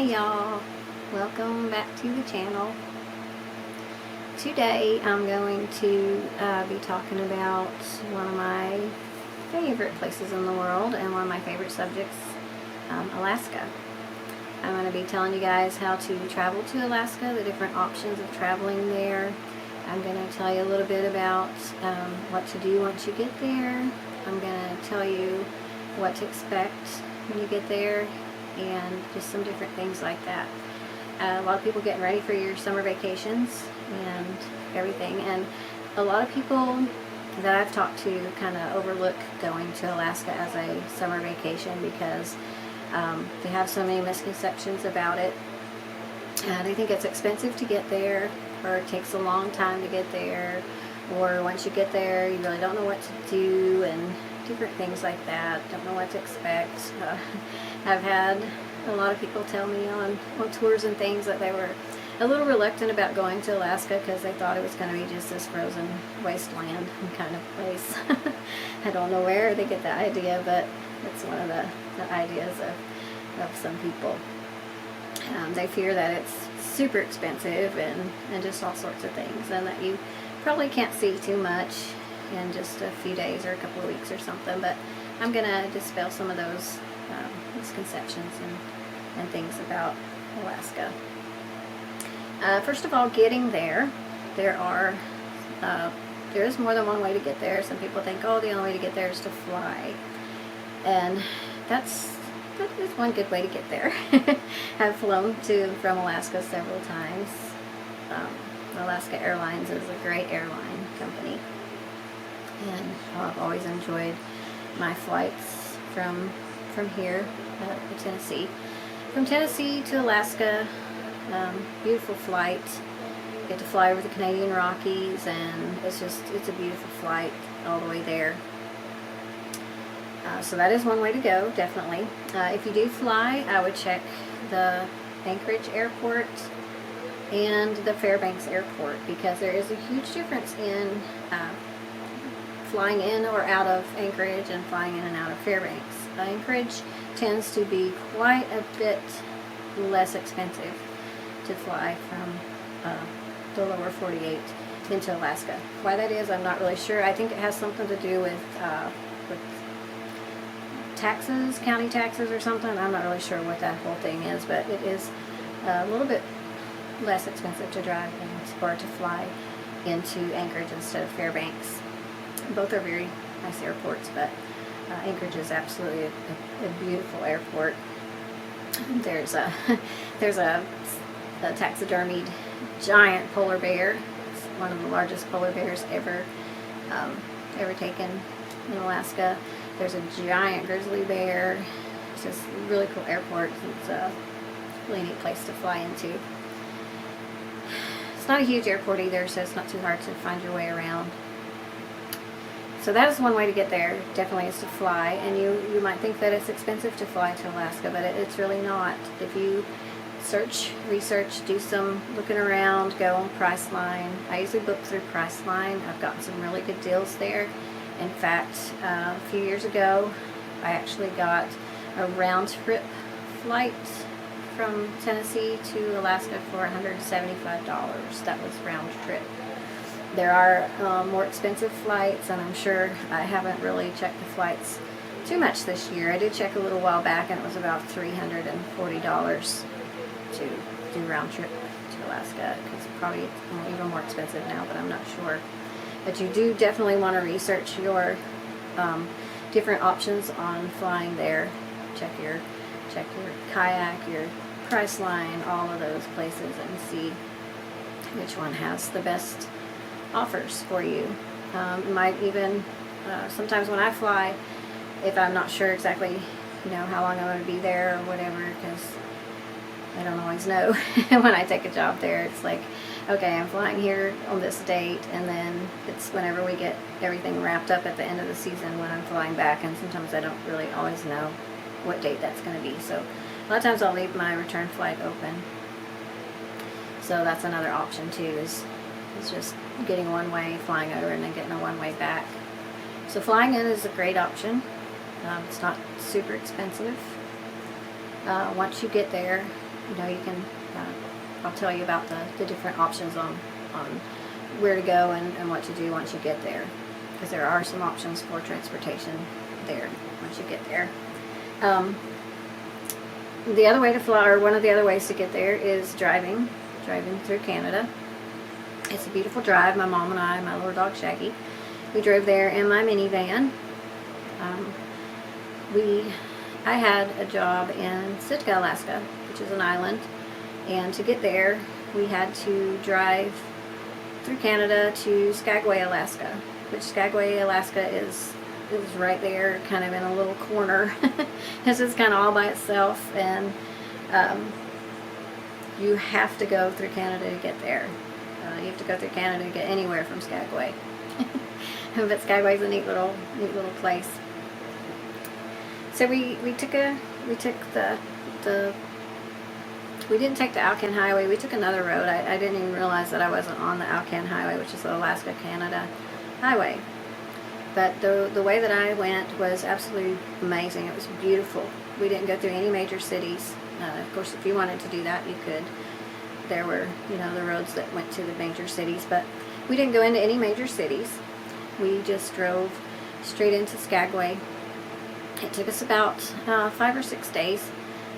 Hey y'all, welcome back to the channel. Today I'm going to be talking about one of my favorite places in the world and one of my favorite subjects, Alaska. I'm going to be telling you guys how to travel to Alaska, the different options of traveling there. I'm going to tell you a little bit about what to do once you get there. I'm going to tell you what to expect when you get there and just some different things like that. A lot of people getting ready for your summer vacations and everything, and a lot of people that I've talked to kind of overlook going to Alaska as a summer vacation because they have so many misconceptions about it. They think it's expensive to get there, or it takes a long time to get there, or once you get there you really don't know what to do and different things like that. Don't know what to expect. I've had a lot of people tell me on tours and things that they were a little reluctant about going to Alaska because they thought it was going to be just this frozen wasteland kind of place. I don't know where they get the idea, but it's one of the ideas of some people. They fear that it's super expensive and just all sorts of things, and that you probably can't see too much in just a few days or a couple of weeks or something. But I'm going to dispel some of those misconceptions and things about Alaska. First of all, getting there, there is more than one way to get there. Some people think, oh, the only way to get there is to fly, and that is one good way to get there. I've flown to and from Alaska several times. Alaska Airlines is a great airline company, and I've always enjoyed my flights from here to Tennessee. From Tennessee to Alaska, beautiful flight. You get to fly over the Canadian Rockies, and it's a beautiful flight all the way there. So that is one way to go, definitely. If you do fly, I would check the Anchorage Airport and the Fairbanks Airport, because there is a huge difference in flying in or out of Anchorage and flying in and out of Fairbanks. Anchorage tends to be quite a bit less expensive to fly from the lower 48 into Alaska. Why that is, I'm not really sure. I think it has something to do with taxes, county taxes or something. I'm not really sure what that whole thing is, but it is a little bit less expensive to drive or to fly into Anchorage instead of Fairbanks. Both are very nice airports, but Anchorage is absolutely a beautiful airport. There's a taxidermied giant polar bear. It's one of the largest polar bears ever taken in Alaska. There's a giant grizzly bear. It's just a really cool airport. It's a really neat place to fly into. It's not a huge airport either, so it's not too hard to find your way around. So that is one way to get there, definitely, is to fly. And you might think that it's expensive to fly to Alaska, but it's really not. If you research, do some looking around, go on Priceline. I usually book through Priceline. I've gotten some really good deals there. In fact, a few years ago, I actually got a round-trip flight from Tennessee to Alaska for $175. That was round-trip. There are more expensive flights, and I'm sure I haven't really checked the flights too much this year. I did check a little while back, and it was about $340 to do round-trip to Alaska. It's probably even more expensive now, but I'm not sure. But you do definitely want to research your different options on flying there. Check your kayak, your Priceline, all of those places, and see which one has the best offers for you. Might even sometimes when I fly, if I'm not sure exactly how long I'm going to be there or whatever, because I don't always know. When I take a job there, it's like, okay, I'm flying here on this date, and then it's whenever we get everything wrapped up at the end of the season when I'm flying back, and sometimes I don't really always know what date that's going to be. So a lot of times I'll leave my return flight open. So that's another option too, is just getting one way, flying over, and then getting a one-way back. So flying in is a great option. It's not super expensive. Once you get there, you know, you can, I'll tell you about the different options on where to go and what to do once you get there, because there are some options for transportation there once you get there. The other way to fly, or one of the other ways to get there, is driving through Canada. It's a beautiful drive. My mom and I, my little dog Shaggy, we drove there in my minivan. I had a job in Sitka, Alaska, which is an island, and to get there we had to drive through Canada to Skagway, Alaska, which Skagway, Alaska is right there, kind of in a little corner. It's just kind of all by itself, and you have to go through Canada to get there. You have to go through Canada to get anywhere from Skagway. But Skagway's a neat little place. So we didn't take the Alaskan Highway. We took another road. I didn't even realize that I wasn't on the Alaskan Highway, which is the Alaska-Canada Highway. But the way that I went was absolutely amazing. It was beautiful. We didn't go through any major cities. Of course, if you wanted to do that, you could. There were, you know, the roads that went to the major cities, but we didn't go into any major cities. We just drove straight into Skagway. It took us about 5 or 6 days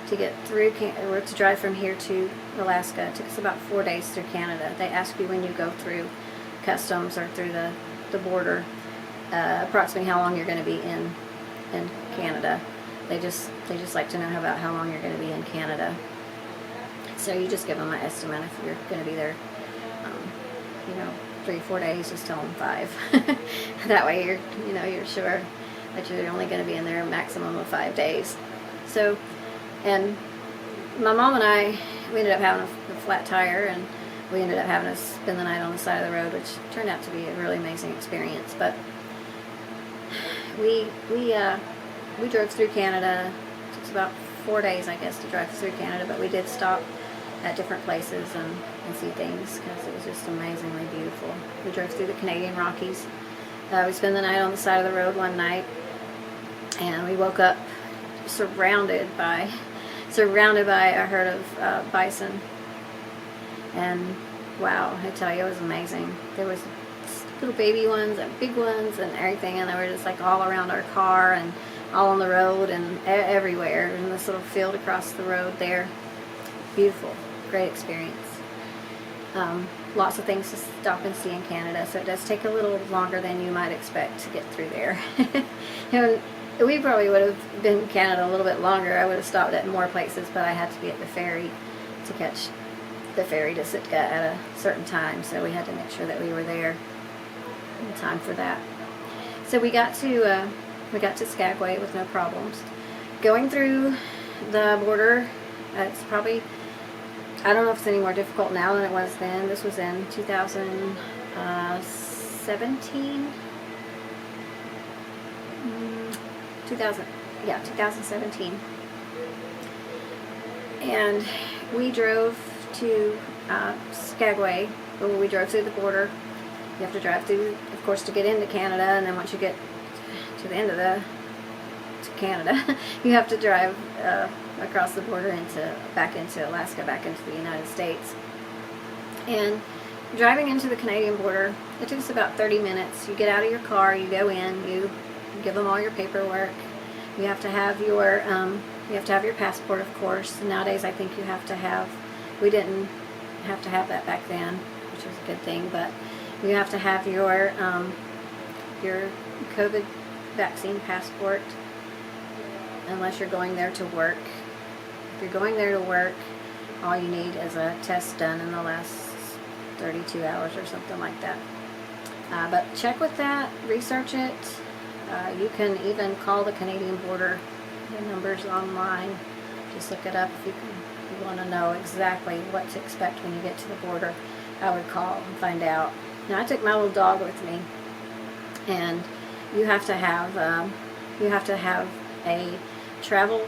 to get through, or to drive from here to Alaska. It took us about 4 days through Canada. They ask you when you go through customs or through the border, approximately how long you're going to be in Canada. They just like to know about how long you're going to be in Canada. So you just give them an estimate if you're going to be there, you know, 3 or 4 days. Just tell them 5. That way you're sure that you're only going to be in there a maximum of 5 days. So, and my mom and I, we ended up having a flat tire, and we ended up having to spend the night on the side of the road, which turned out to be a really amazing experience. But we drove through Canada. It took us about 4 days, I guess, to drive through Canada, but we did stop at different places and see things, because it was just amazingly beautiful. We drove through the Canadian Rockies. We spent the night on the side of the road one night, and we woke up surrounded by a herd of bison. And wow, I tell you, it was amazing. There was little baby ones and big ones and everything, and they were just like all around our car and all on the road and everywhere in this little field across the road there. Beautiful, great experience. Lots of things to stop and see in Canada, so it does take a little longer than you might expect to get through there. And we probably would have been in Canada a little bit longer. I would have stopped at more places, but I had to be at the ferry to catch the ferry to Sitka at a certain time, so we had to make sure that we were there in time for that. So we got to Skagway with no problems. Going through the border, it's probably, I don't know if it's any more difficult now than it was then. This was in 2017. 2017. And we drove to Skagway. When we drove through the border, you have to drive through, of course, to get into Canada, and then once you get to the end of to Canada, you have to drive across the border back into Alaska, back into the United States. And driving into the Canadian border, it took us about 30 minutes. You get out of your car, you go in, you give them all your paperwork. You have to have your passport, of course. Nowadays, I think you have to have. We didn't have to have that back then, which was a good thing. But you have to have your COVID vaccine passport, unless you're going there to work. If you're going there to work, all you need is a test done in the last 32 hours or something like that. But check with that, research it. You can even call the Canadian border. The number's online. Just look it up if you want to know exactly what to expect when you get to the border. I would call and find out. Now, I took my little dog with me, and you have to have a travel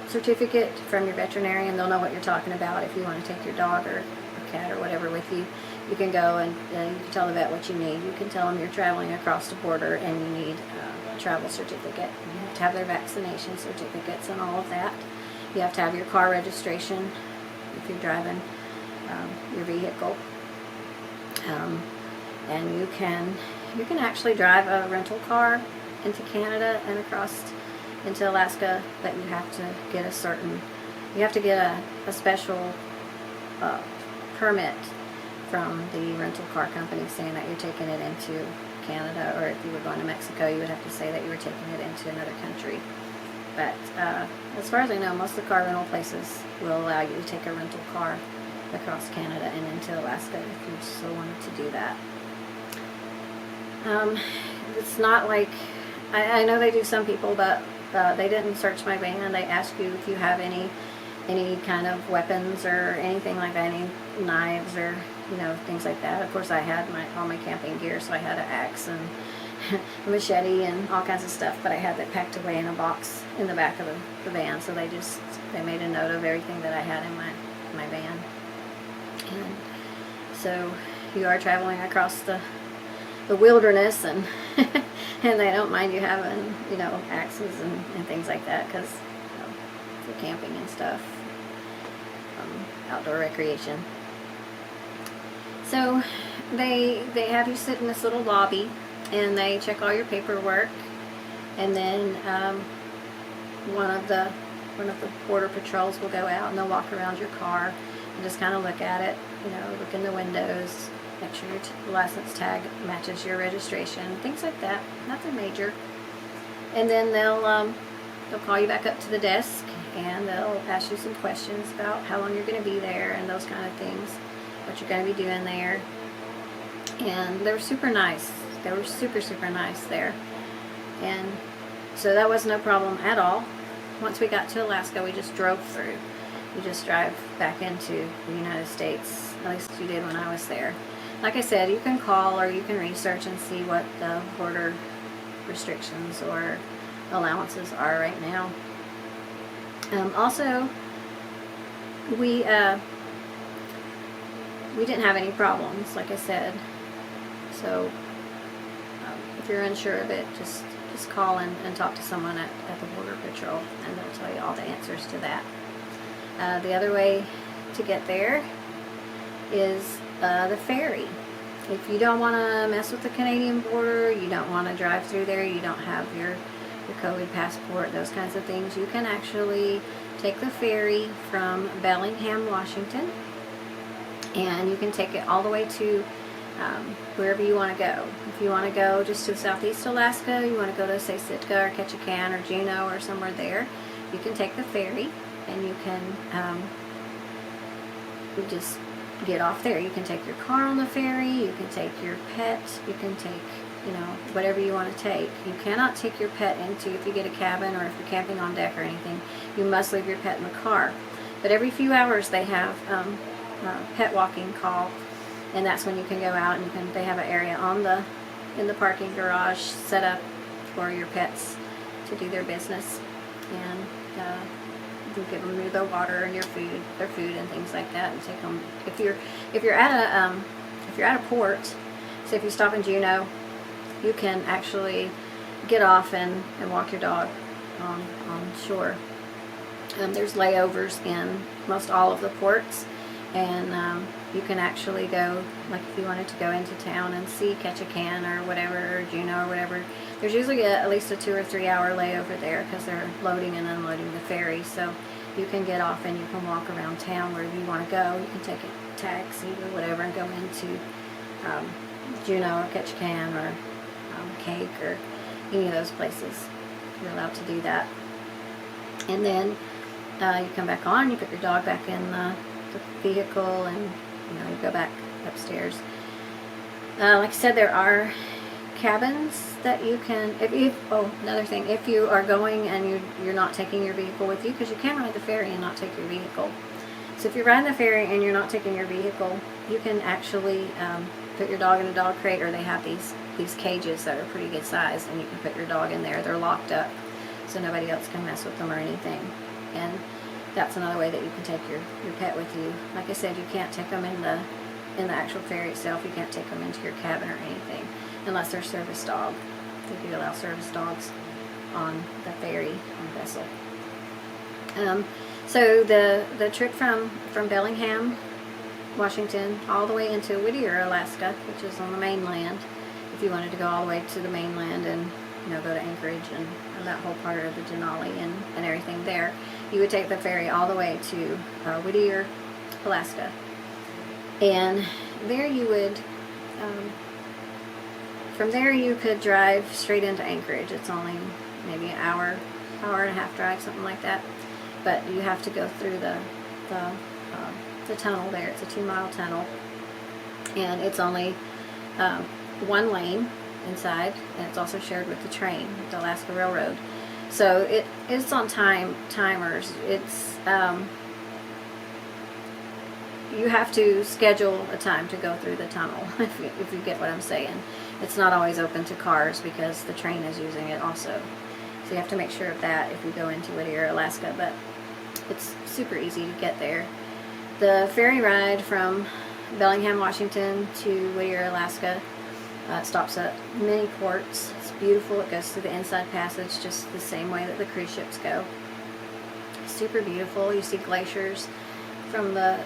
certificate from your veterinarian. They'll know what you're talking about. If you want to take your dog or cat or whatever with you, you can go and you can tell the vet what you need. You can tell them you're traveling across the border and you need a travel certificate. You have to have their vaccination certificates and all of that. You have to have your car registration if you're driving your vehicle. And you can actually drive a rental car into Canada and across into Alaska, but you have to get a special permit from the rental car company saying that you're taking it into Canada, or if you were going to Mexico, you would have to say that you were taking it into another country. But as far as I know, most of the car rental places will allow you to take a rental car across Canada and into Alaska if you so wanted to do that. It's not like, I know they do some people, but they didn't search my van. They ask you if you have any kind of weapons or anything like that, any knives or things like that. Of course, I had all my camping gear, so I had an axe and a machete and all kinds of stuff, but I had that packed away in a box in the back of the van. So they made a note of everything that I had in my van. And so you are traveling across the wilderness, and and they don't mind you having axes and things like that, because for camping and stuff, outdoor recreation. So they have you sit in this little lobby, and they check all your paperwork, and then one of the border patrols will go out and they'll walk around your car and just kind of look at it, look in the windows, make sure your license tag matches your registration, things like that. Nothing major. And then they'll call you back up to the desk, and they'll ask you some questions about how long you're going to be there and those kind of things, what you're going to be doing there. And they were super nice. They were super, super nice there. And so that was no problem at all. Once we got to Alaska, we just drove through. You just drive back into the United States. At least you did when I was there. Like I said, you can call or you can research and see what the border restrictions or allowances are right now. Also, we didn't have any problems, like I said. So if you're unsure of it, just call and talk to someone at the Border Patrol, and they'll tell you all the answers to that. The other way to get there is the ferry. If you don't want to mess with the Canadian border, you don't want to drive through there, you don't have your COVID passport, those kinds of things, you can actually take the ferry from Bellingham, Washington, and you can take it all the way to wherever you want to go. If you want to go just to southeast Alaska, you want to go to, say, Sitka or Kennecott or Juneau or somewhere there, you can take the ferry, and you can just get off there. You can take your car on the ferry, you can take your pet, you can take whatever you want to take. You cannot take your pet into, if you get a cabin or if you're camping on deck or anything, you must leave your pet in the car. But every few hours they have pet walking call, and that's when you can go out, and they have an area in the parking garage set up for your pets to do their business, and you give them their water and their food and things like that, and take them. If you're at a port, so if you stop in Juneau, you can actually get off and walk your dog on shore. There's layovers in most all of the ports, and you can actually go, like if you wanted to go into town and see Kennecott or whatever, or Juneau or whatever, there's usually at least a 2 or 3 hour layover there because they're loading and unloading the ferry. So you can get off and you can walk around town wherever you want to go. You can take a taxi or whatever and go into Juneau or Kennecott or Cake or any of those places. You're allowed to do that. And then you come back on, you put your dog back in the vehicle, and you go back upstairs. Like I said, there are cabins that you can, another thing, if you are going and you're not taking your vehicle with you, because you can ride the ferry and not take your vehicle. So if you're riding the ferry and you're not taking your vehicle, you can actually put your dog in a dog crate, or they have these cages that are pretty good size, and you can put your dog in there. They're locked up, so nobody else can mess with them or anything. And that's another way that you can take your pet with you. Like I said, you can't take them in the actual ferry itself. You can't take them into your cabin or anything, unless they're service dog. They do allow service dogs on the ferry, on the vessel. So the trip from Bellingham, Washington, all the way into Whittier, Alaska, which is on the mainland, if you wanted to go all the way to the mainland and go to Anchorage and that whole part of the Denali and everything there, you would take the ferry all the way to Whittier, Alaska. And there you would, from there you could drive straight into Anchorage. It's only maybe an hour and a half drive, something like that. But you have to go through the tunnel there. It's a 2-mile tunnel, and it's only one lane inside, and it's also shared with the train, with the Alaska Railroad. So it's on timers. It's you have to schedule a time to go through the tunnel, if you get what I'm saying. It's not always open to cars because the train is using it also. So you have to make sure of that if you go into Whittier, Alaska. But it's super easy to get there. The ferry ride from Bellingham, Washington to Whittier, Alaska stops at many ports. It's beautiful. It goes through the inside passage just the same way that the cruise ships go. Super beautiful. You see glaciers from the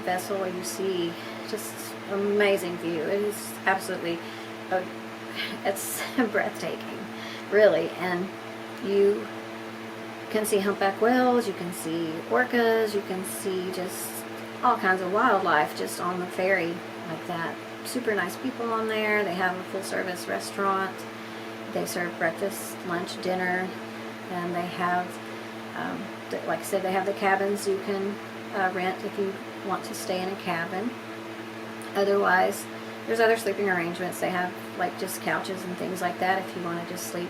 vessel. You see just amazing view. It is absolutely it's breathtaking, really. And you can see humpback whales, you can see orcas, you can see just all kinds of wildlife just on the ferry like that. Super nice people on there. They have a full service restaurant. They serve breakfast, lunch, dinner, and they have, like I said, they have the cabins you can rent if you want to stay in a cabin. Otherwise, there's other sleeping arrangements. They have like just couches and things like that if you want to just sleep,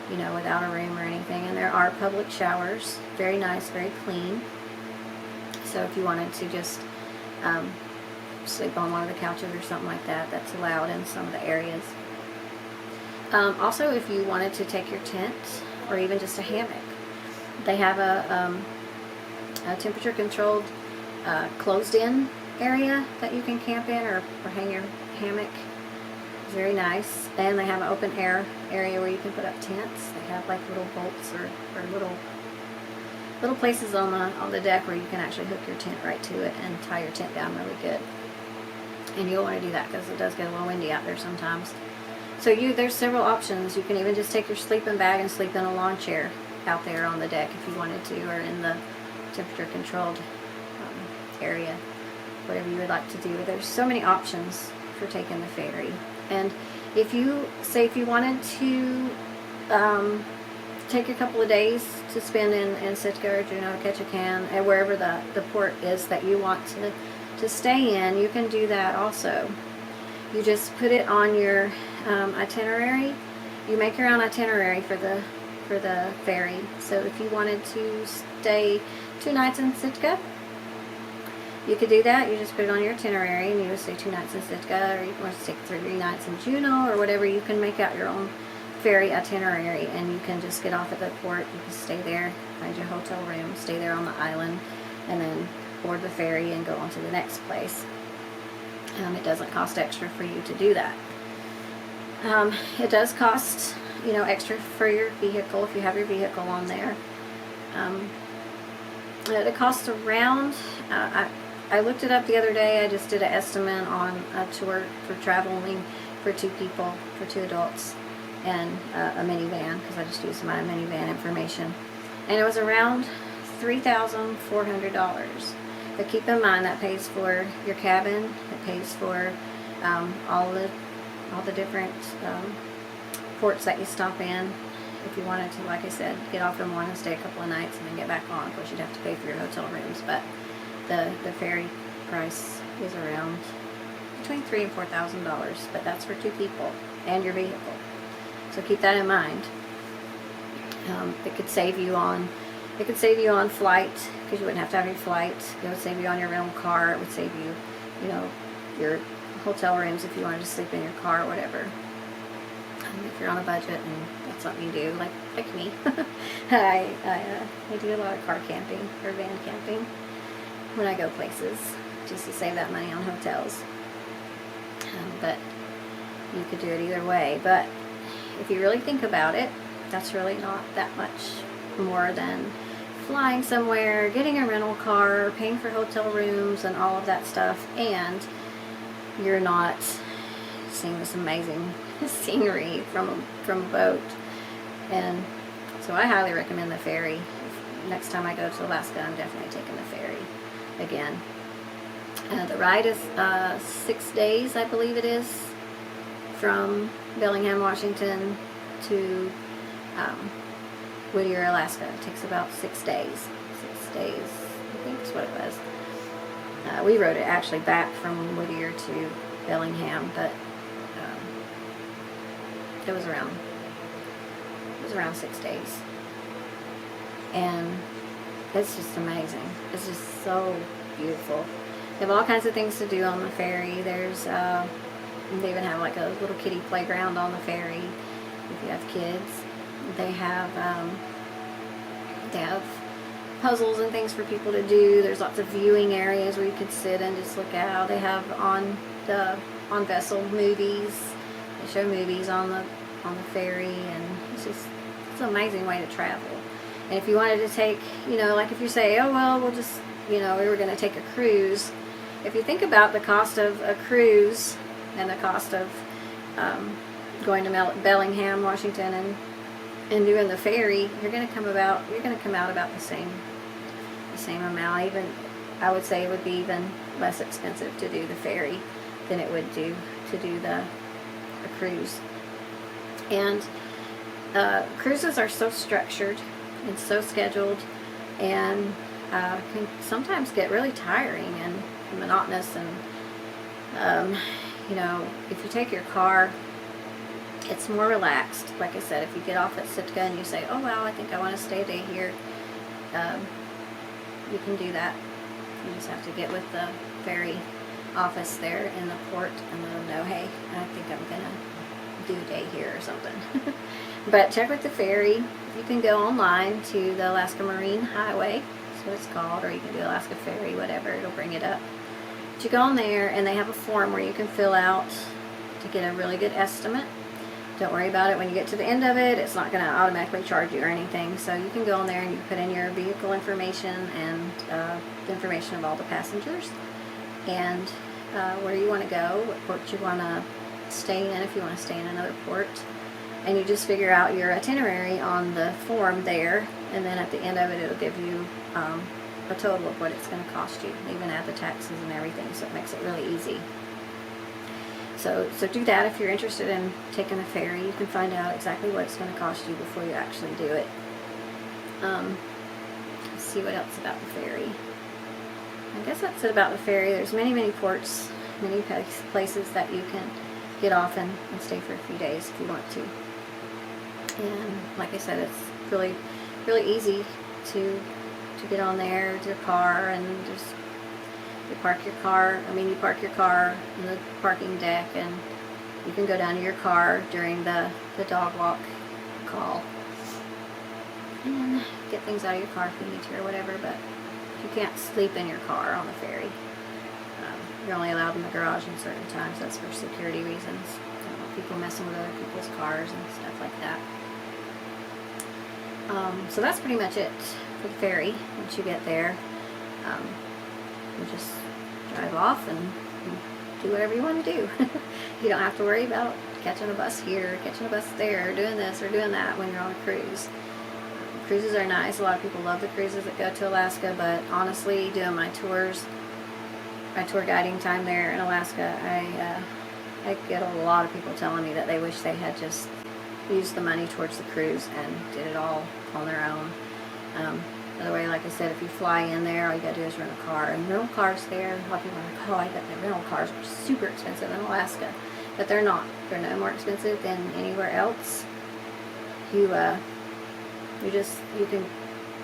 without a room or anything. And there are public showers. Very nice, very clean. So if you wanted to just sleep on one of the couches or something like that, that's allowed in some of the areas. Also, if you wanted to take your tent or even just a hammock, they have a temperature-controlled closed-in area that you can camp in or hang your hammock. It's very nice. And they have an open-air area where you can put up tents. They have like little bolts or little places on the deck where you can actually hook your tent right to it and tie your tent down really good. And you'll want to do that because it does get a little windy out there sometimes. So there's several options. You can even just take your sleeping bag and sleep in a lawn chair out there on the deck if you wanted to, or in the temperature controlled area, whatever you would like to do. There's so many options for taking the ferry. And if you wanted to take a couple of days to spend in Sitka or Juneau, Ketchikan, and wherever the port is that you want to stay in, you can do that also. You just put it on your itinerary. You make your own itinerary for the ferry. So if you wanted to stay 2 nights in Sitka, you could do that. You just put it on your itinerary and you would stay 2 nights in Sitka, or you want to take 3 nights in Juneau or whatever. You can make out your own ferry itinerary, and you can just get off at the port. You can stay there, find your hotel room, stay there on the island, and then board the ferry and go on to the next place. It doesn't cost extra for you to do that. It does cost, extra for your vehicle if you have your vehicle on there. It costs around, I looked it up the other day. I just did an estimate on a tour for traveling for 2 people, for 2 adults, and a minivan, because I just used my minivan information. And it was around $3,400. But keep in mind that pays for your cabin. It pays for all the different ports that you stop in. If you wanted to, like I said, get off in one and stay a couple of nights and then get back on, of course you'd have to pay for your hotel rooms. But the ferry price is around between $3,000 and $4,000. But that's for 2 people and your vehicle. So keep that in mind. It could save you on flight, because you wouldn't have to have your flight. It would save you on your rental car. It would save you, your hotel rooms if you wanted to sleep in your car or whatever. If you're on a budget and that's something you do, like me, I do a lot of car camping or van camping when I go places, just to save that money on hotels. But you could do it either way. But if you really think about it, that's really not that much more than flying somewhere, getting a rental car, paying for hotel rooms and all of that stuff, and you're not seeing this amazing scenery from a boat. And so I highly recommend the ferry. Next time I go to Alaska, I'm definitely taking the ferry again. The ride is 6 days, I believe it is, from Bellingham, Washington to Whittier, Alaska. It takes about 6 days. 6 days, I think is what it was. We rode it actually back from Whittier to Bellingham, but it was around 6 days. And it's just amazing. It's just so beautiful. They have all kinds of things to do on the ferry. There's they even have like a little kiddie playground on the ferry if you have kids. They have puzzles and things for people to do. There's lots of viewing areas where you can sit and just look out. They have on vessel movies. They show movies on the ferry, and it's an amazing way to travel. And if you wanted to take, like if you say, oh well, we'll just, we were going to take a cruise. If you think about the cost of a cruise and the cost of going to Bellingham, Washington, and doing the ferry, you're going to come out about the same amount. Even I would say it would be even less expensive to do the ferry than it would do to do the cruise. And cruises are so structured and so scheduled, and can sometimes get really tiring and monotonous. And if you take your car, it's more relaxed. Like I said, if you get off at Sitka and you say, oh wow, I think I want to stay a day here, you can do that. You just have to get with the ferry office there in the port and let them know, hey, I think I'm gonna do a day here or something. But check with the ferry. You can go online to the Alaska Marine Highway, that's what it's called, or you can do Alaska Ferry, whatever, it'll bring it up. But you go on there and they have a form where you can fill out to get a really good estimate. Don't worry about it. When you get to the end of it, it's not going to automatically charge you or anything. So you can go on there and you put in your vehicle information and the information of all the passengers, and where you want to go, what port you want to stay in, if you want to stay in another port. And you just figure out your itinerary on the form there, and then at the end of it, it'll give you a total of what it's going to cost you. They even add the taxes and everything, so it makes it really easy. So do that if you're interested in taking the ferry. You can find out exactly what it's going to cost you before you actually do it. Let's see what else about the ferry. I guess that's it about the ferry. There's many ports, many places that you can get off and stay for a few days if you want to. And like I said, it's really easy to get on there with your car, and just you park your car in the parking deck, and you can go down to your car during the dog walk call and get things out of your car if you need to or whatever. But you can't sleep in your car on the ferry. You're only allowed in the garage in certain times. That's for security reasons. Don't want people messing with other people's cars and stuff like that. So that's pretty much it for the ferry. Once you get there, you just drive off and do whatever you want to do. You don't have to worry about catching a bus here, catching a bus there, or doing this or doing that when you're on a cruise. Cruises are nice. A lot of people love the cruises that go to Alaska, but honestly, doing my tour guiding time there in Alaska, I get a lot of people telling me that they wish they had just used the money towards the cruise and did it all on their own. By the way, like I said, if you fly in there, all you gotta do is rent a car. And rental cars there, a lot of people are like, oh, I bet the rental cars are super expensive in Alaska. But they're not. They're no more expensive than anywhere else. You can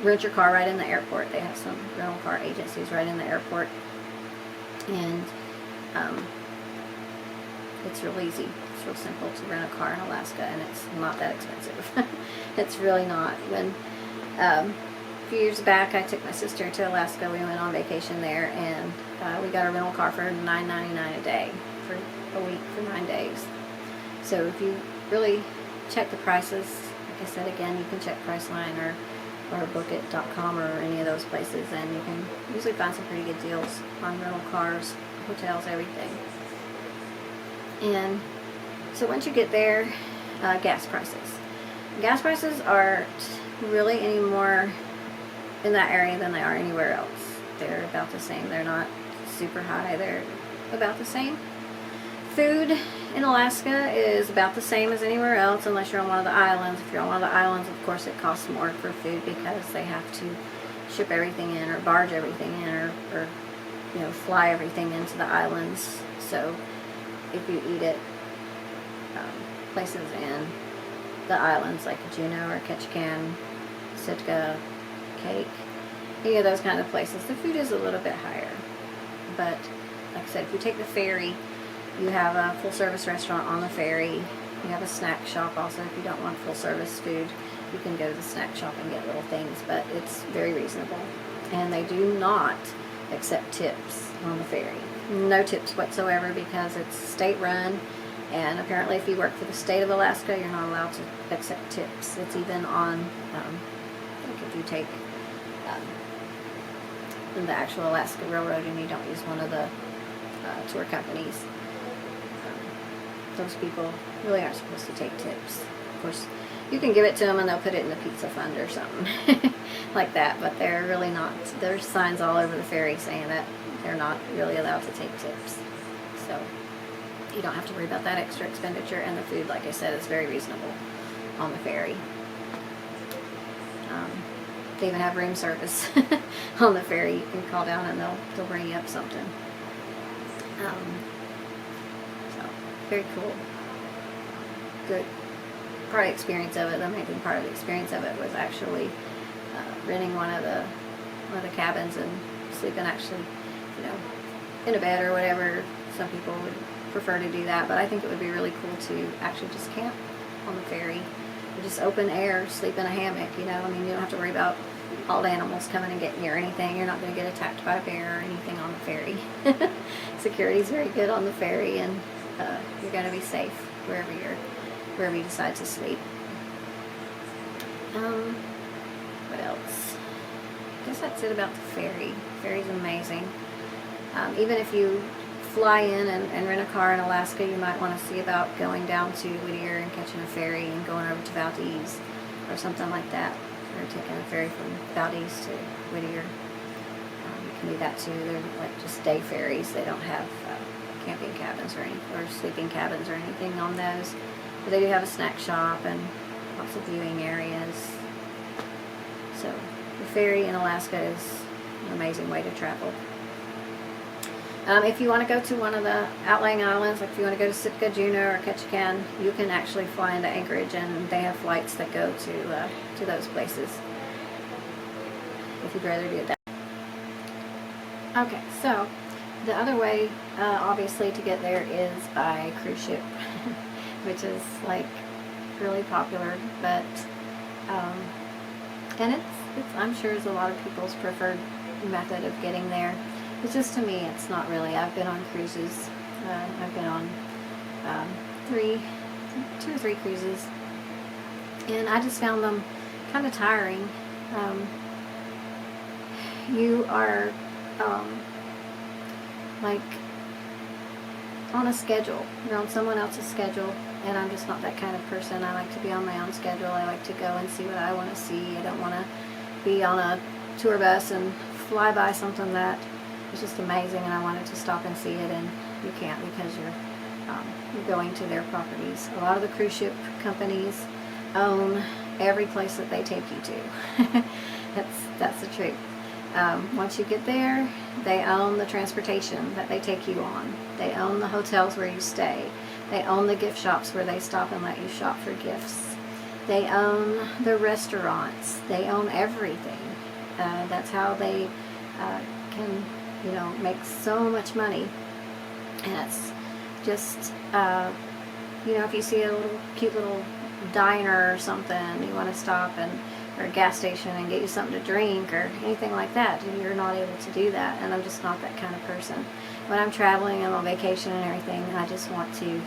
rent your car right in the airport. They have some rental car agencies right in the airport. And it's real easy. It's real simple to rent a car in Alaska, and it's not that expensive. It's really not. When a few years back, I took my sister to Alaska. We went on vacation there, and we got a rental car for $9.99 a day for a week for 9 days. So if you really check the prices, like I said again, you can check Priceline or or bookit.com or any of those places, and you can usually find some pretty good deals on rental cars, hotels, everything. And so once you get there, gas prices. Gas prices aren't really any more in that area than they are anywhere else. They're about the same. They're not super high. They're about the same. Food in Alaska is about the same as anywhere else unless you're on one of the islands. If you're on one of the islands, of course it costs more for food because they have to ship everything in or barge everything in or you know, fly everything into the islands. So if you eat at places in the islands like Juneau or Kennecott, Sitka, Cake, any of those kind of places, the food is a little bit higher. But like I said, if you take the ferry, you have a full service restaurant on the ferry. You have a snack shop also. If you don't want full service food, you can go to the snack shop and get little things, but it's very reasonable. And they do not accept tips on the ferry. No tips whatsoever because it's state run, and apparently if you work for the state of Alaska, you're not allowed to accept tips. It's even on, like if you take the actual Alaska Railroad and you don't use one of the tour companies, those people really aren't supposed to take tips. Of course, you can give it to them and they'll put it in the pizza fund or something like that, but they're really not. There's signs all over the ferry saying that they're not really allowed to take tips. So you don't have to worry about that extra expenditure, and the food, like I said, is very reasonable on the ferry. They even have room service on the ferry. You can call down and they'll bring you up something. So very cool. Good part of the experience of it. The amazing part of the experience of it was actually renting one of the cabins and sleeping actually, you know, in a bed or whatever. Some people would prefer to do that, but I think it would be really cool to actually just camp on the ferry. Just open air, sleep in a hammock, you know. I mean, you don't have to worry about all the animals coming and getting you or anything. You're not going to get attacked by a bear or anything on the ferry. Security's very good on the ferry, and you're going to be safe wherever you decide to sleep. What else? I guess that's it about the ferry. The ferry's amazing. Even if you fly in and rent a car in Alaska, you might want to see about going down to Whittier and catching a ferry and going over to Valdez or something like that, or taking a ferry from Valdez to Whittier. You can do that too. They're like just day ferries. They don't have camping cabins or sleeping cabins or anything on those, but they do have a snack shop and lots of viewing areas. So the ferry in Alaska is an amazing way to travel. If you want to go to one of the outlying islands, like if you want to go to Sitka, Juneau, or Kennecott, you can actually fly into Anchorage, and they have flights that go to those places, if you'd rather do that. Okay, so the other way, obviously, to get there is by cruise ship, which is like really popular, but and it's I'm sure is a lot of people's preferred method of getting there. It's just, to me, it's not really. I've been on cruises. I've been on 2 or 3 cruises, and I just found them kind of tiring. You are like on a schedule. You're on someone else's schedule, and I'm just not that kind of person. I like to be on my own schedule. I like to go and see what I want to see. I don't want to be on a tour bus and fly by something that is just amazing and I wanted to stop and see it, and you can't because you're going to their properties. A lot of the cruise ship companies own every place that they take you to. That's the truth. Once you get there, they own the transportation that they take you on. They own the hotels where you stay. They own the gift shops where they stop and let you shop for gifts. They own the restaurants. They own everything. That's how they can, you know, make so much money. And it's just, you know, if you see a little cute little diner or something, you want to stop or a gas station and get you something to drink or anything like that, and you're not able to do that. And I'm just not that kind of person. When I'm traveling, I'm on vacation and everything, I just want to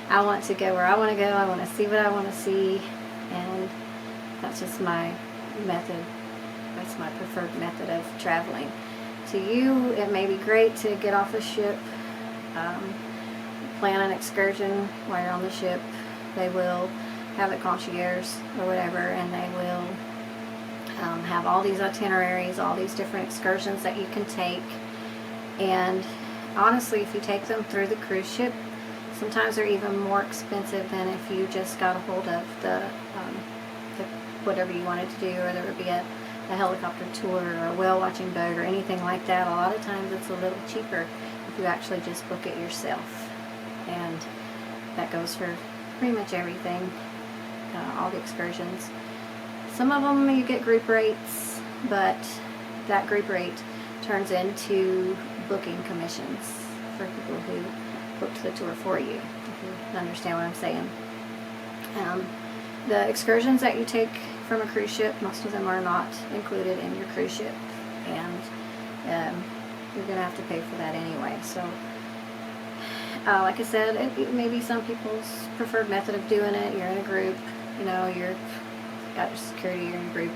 I want to go where I want to go. I want to see what I want to see, and that's just my method. That's my preferred method of traveling. To you, it may be great to get off a ship, plan an excursion while you're on the ship. They will have the concierge or whatever, and they will have all these itineraries, all these different excursions that you can take. And honestly, if you take them through the cruise ship, sometimes they're even more expensive than if you just got a hold of the whatever you wanted to do, whether it be a helicopter tour or a whale watching boat or anything like that. A lot of times it's a little cheaper if you actually just book it yourself. And that goes for pretty much everything, all the excursions. Some of them you get group rates, but that group rate turns into booking commissions for people who booked the tour for you, if you understand what I'm saying. The excursions that you take from a cruise ship, most of them are not included in your cruise ship, and you're going to have to pay for that anyway. So like I said, it may be some people's preferred method of doing it. You're in a group, you know, you're got your security, you're in a group,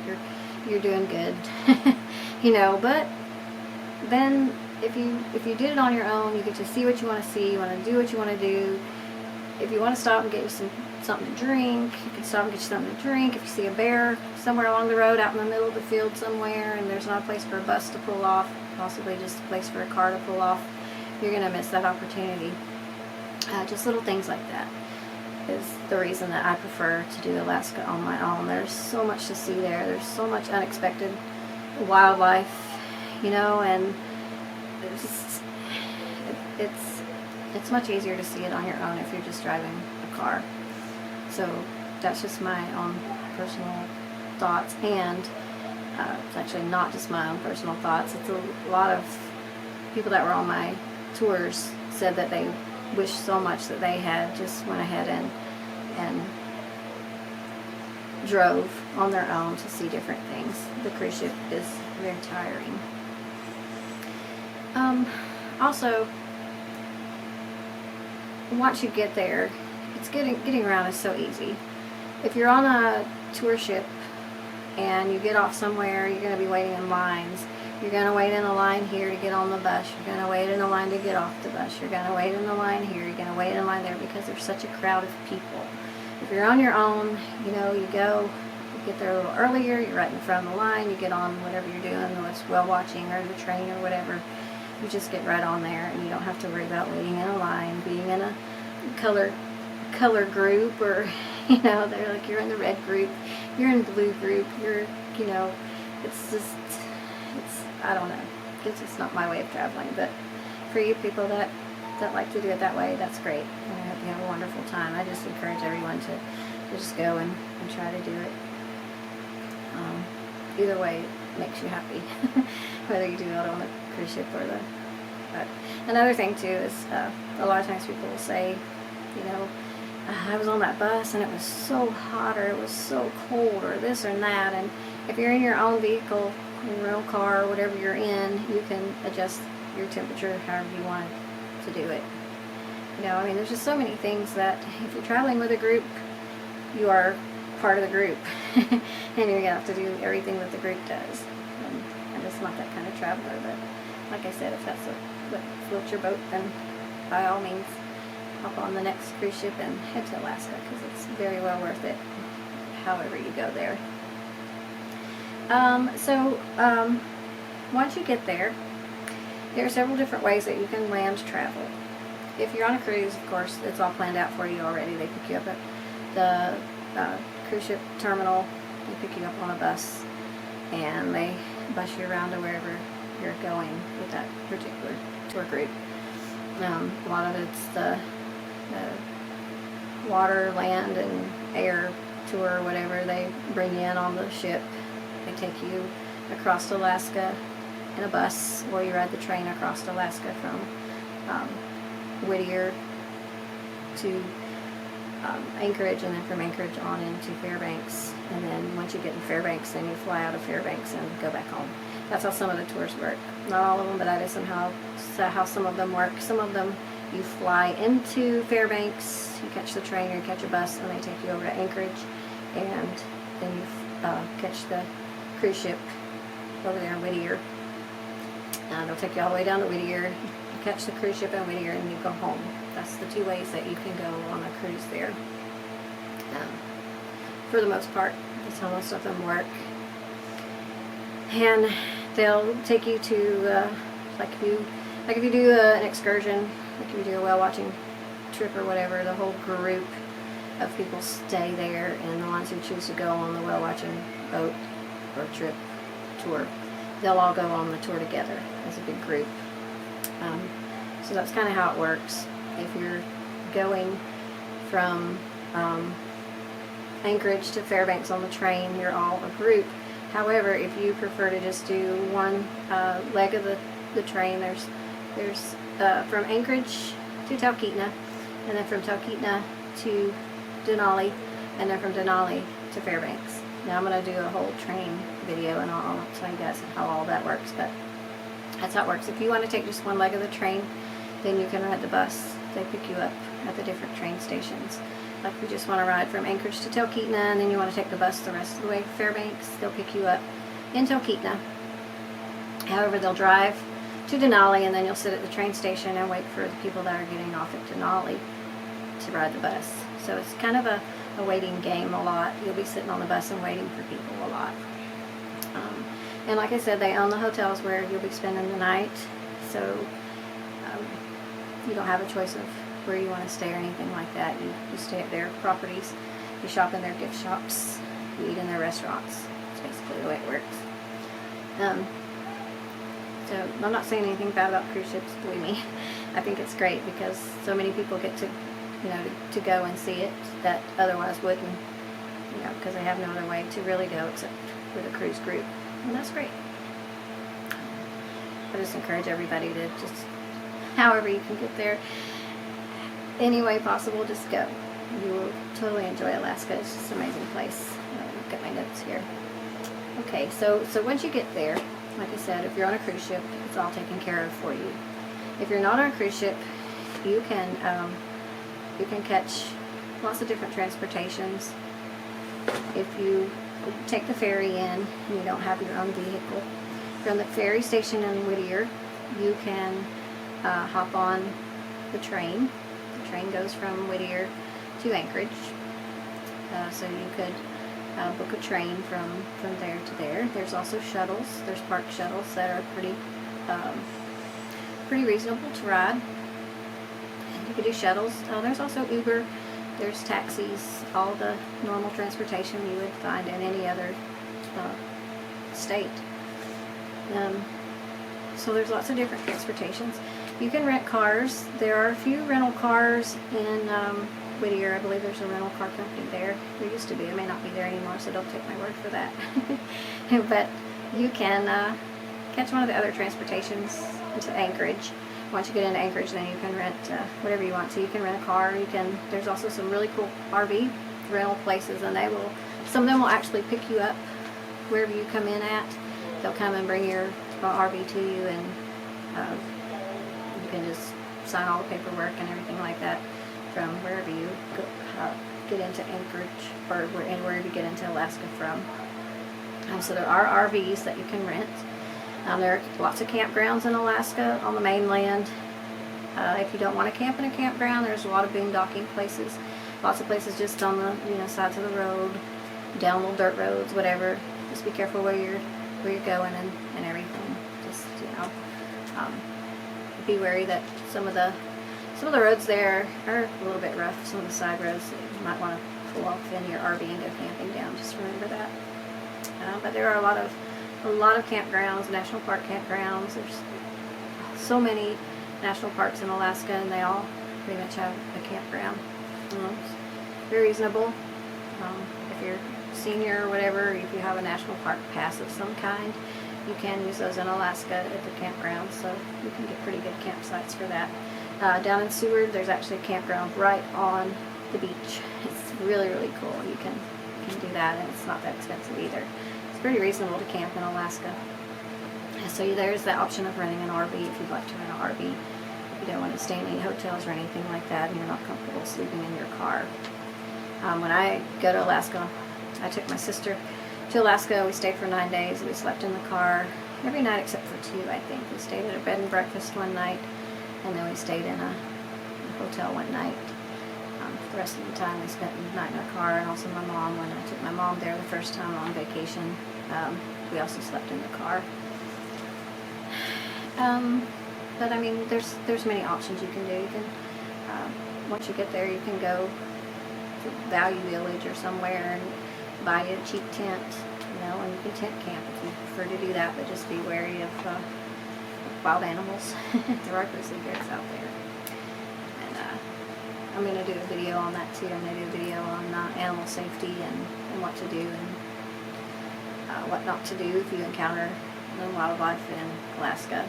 you're doing good. You know, but then if you did it on your own, you get to see what you want to see, you want to do what you want to do. If you want to stop and get you something to drink, you can stop and get you something to drink. If you see a bear somewhere along the road out in the middle of the field somewhere and there's not a place for a bus to pull off, possibly just a place for a car to pull off, you're going to miss that opportunity. Just little things like that is the reason that I prefer to do Alaska on my own. There's so much to see there. There's so much unexpected wildlife, you know, and it's much easier to see it on your own if you're just driving a car. So that's just my own personal thoughts, and it's actually not just my own personal thoughts. It's a lot of people that were on my tours said that they wish so much that they had just went ahead and drove on their own to see different things. The cruise ship is very tiring. Also, once you get there, it's getting around is so easy. If you're on a tour ship and you get off somewhere, you're going to be waiting in lines. You're going to wait in a line here to get on the bus. You're going to wait in a line to get off the bus. You're going to wait in a line here. You're going to wait in a line there because there's such a crowd of people. If you're on your own, you know, you get there a little earlier. You're right in front of the line. You get on whatever you're doing, whether it's whale watching or the train or whatever. You just get right on there, and you don't have to worry about waiting in a line, being in a color group, or, you know, they're like, you're in the red group, you're in the blue group, you're, you know, it's I don't know, it's just not my way of traveling. But for you people that like to do it that way, that's great. I hope you have a wonderful time. I just encourage everyone to just go and try to do it. Either way, it makes you happy, whether you do it on the cruise ship or the. But another thing too is a lot of times people will say, you know, I was on that bus and it was so hot, or it was so cold, or this or that. And if you're in your own vehicle, your own car, or whatever you're in, you can adjust your temperature however you want to do it. You know, I mean, there's just so many things that if you're traveling with a group, you are part of the group, and you're gonna have to do everything that the group does. And I'm just not that kind of traveler, but like I said, if that's what floats your boat, then by all means hop on the next cruise ship and head to Alaska, because it's very well worth it however you go there. Once you get there, there are several different ways that you can land travel. If you're on a cruise, of course, it's all planned out for you already. They pick you up at the cruise ship terminal, they pick you up on a bus, and they bus you around to wherever you're going with that particular tour group. A lot of it's the water, land, and air tour, whatever. They bring you in on the ship. They take you across Alaska in a bus, or you ride the train across Alaska from Whittier to Anchorage, and then from Anchorage on into Fairbanks. And then once you get in Fairbanks, then you fly out of Fairbanks and go back home. That's how some of the tours work. Not all of them, but that is how some of them work. Some of them you fly into Fairbanks, you catch the train or you catch a bus, and they take you over to Anchorage, and then you catch the cruise ship over there in Whittier. They'll take you all the way down to Whittier, you catch the cruise ship in Whittier, and you go home. That's the two ways that you can go on a cruise there. For the most part, that's how most of them work. And they'll take you to, like if you do an excursion, like if you do a whale watching trip or whatever, the whole group of people stay there, and the ones who choose to go on the whale watching boat or trip tour, they'll all go on the tour together as a big group. So that's kind of how it works. If you're going from Anchorage to Fairbanks on the train, you're all a group. However, if you prefer to just do one leg of the train, there's from Anchorage to Talkeetna, and then from Talkeetna to Denali, and then from Denali to Fairbanks. Now I'm going to do a whole train video, and I'll tell you guys how all that works, but that's how it works. If you want to take just one leg of the train, then you can ride the bus. They pick you up at the different train stations. Like if you just want to ride from Anchorage to Talkeetna, and then you want to take the bus the rest of the way to Fairbanks, they'll pick you up in Talkeetna. However, they'll drive to Denali, and then you'll sit at the train station and wait for the people that are getting off at Denali to ride the bus. So it's kind of a waiting game a lot. You'll be sitting on the bus and waiting for people a lot. And like I said, they own the hotels where you'll be spending the night, so you don't have a choice of where you want to stay or anything like that. You stay at their properties, you shop in their gift shops, you eat in their restaurants. That's basically the way it works. So I'm not saying anything bad about cruise ships, believe me. I think it's great because so many people get to, to go and see it that otherwise wouldn't, because they have no other way to really go except with a cruise group, and that's great. I just encourage everybody to just, however you can get there, any way possible, just go. You will totally enjoy Alaska. It's just an amazing place. I've got my notes here. Okay, so once you get there, like I said, if you're on a cruise ship, it's all taken care of for you. If you're not on a cruise ship, you can catch lots of different transportations. If you take the ferry in and you don't have your own vehicle, from the ferry station in Whittier, you can hop on the train. The train goes from Whittier to Anchorage, so you could book a train from there to there. There's also shuttles. There's park shuttles that are pretty reasonable to ride. And you could do shuttles. There's also Uber. There's taxis. All the normal transportation you would find in any other state. So there's lots of different transportations. You can rent cars. There are a few rental cars in Whittier. I believe there's a rental car company there. There used to be. It may not be there anymore, so don't take my word for that. But you can catch one of the other transportations into Anchorage. Once you get into Anchorage, then you can rent whatever you want to. You can rent a car. There's also some really cool RV rental places, and some of them will actually pick you up wherever you come in at. They'll come and bring your RV to you, and you can just sign all the paperwork and everything like that from wherever you get into Anchorage, or wherever you get into Alaska from. So there are RVs that you can rent. There are lots of campgrounds in Alaska on the mainland. If you don't want to camp in a campground, there's a lot of boondocking places. Lots of places just on the sides of the road, down little dirt roads, whatever. Just be careful where you're going and everything. Just be wary that some of the roads there are a little bit rough. Some of the side roads that you might want to pull off in your RV and go camping down. Just remember that. But there are a lot of campgrounds, national park campgrounds. There's so many national parks in Alaska, and they all pretty much have a campground. It's very reasonable. If you're a senior or whatever, if you have a national park pass of some kind, you can use those in Alaska at the campground, so you can get pretty good campsites for that. Down in Seward, there's actually a campground right on the beach. It's really, really cool. You can do that, and it's not that expensive either. It's pretty reasonable to camp in Alaska. So there's the option of renting an RV if you'd like to rent an RV. If you don't want to stay in any hotels or anything like that, and you're not comfortable sleeping in your car. When I go to Alaska, I took my sister to Alaska. We stayed for 9 days. We slept in the car every night except for 2, I think. We stayed at a bed and breakfast one night, and then we stayed in a hotel one night. The rest of the time we spent the night in our car, and also my mom, when I took my mom there the first time on vacation, we also slept in the car. But I mean, there's many options you can do. You can, once you get there, you can go to Value Village or somewhere and buy you a cheap tent, and you can tent camp if you prefer to do that, but just be wary of wild animals. There are grizzly bears out there. I'm going to do a video on that too. I'm going to do a video on animal safety and what to do and what not to do if you encounter wildlife in Alaska,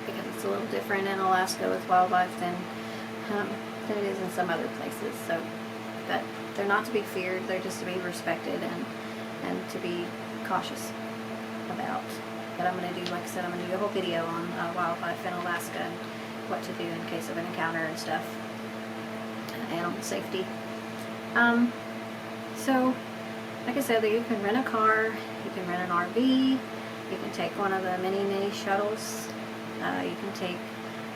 because it's a little different in Alaska with wildlife than it is in some other places. So, but they're not to be feared. They're just to be respected and to be cautious about. But I'm going to do, like I said, I'm going to do a whole video on wildlife in Alaska and what to do in case of an encounter and stuff. Animal safety. So, like I said, you can rent a car, you can rent an RV, you can take one of the mini shuttles, you can take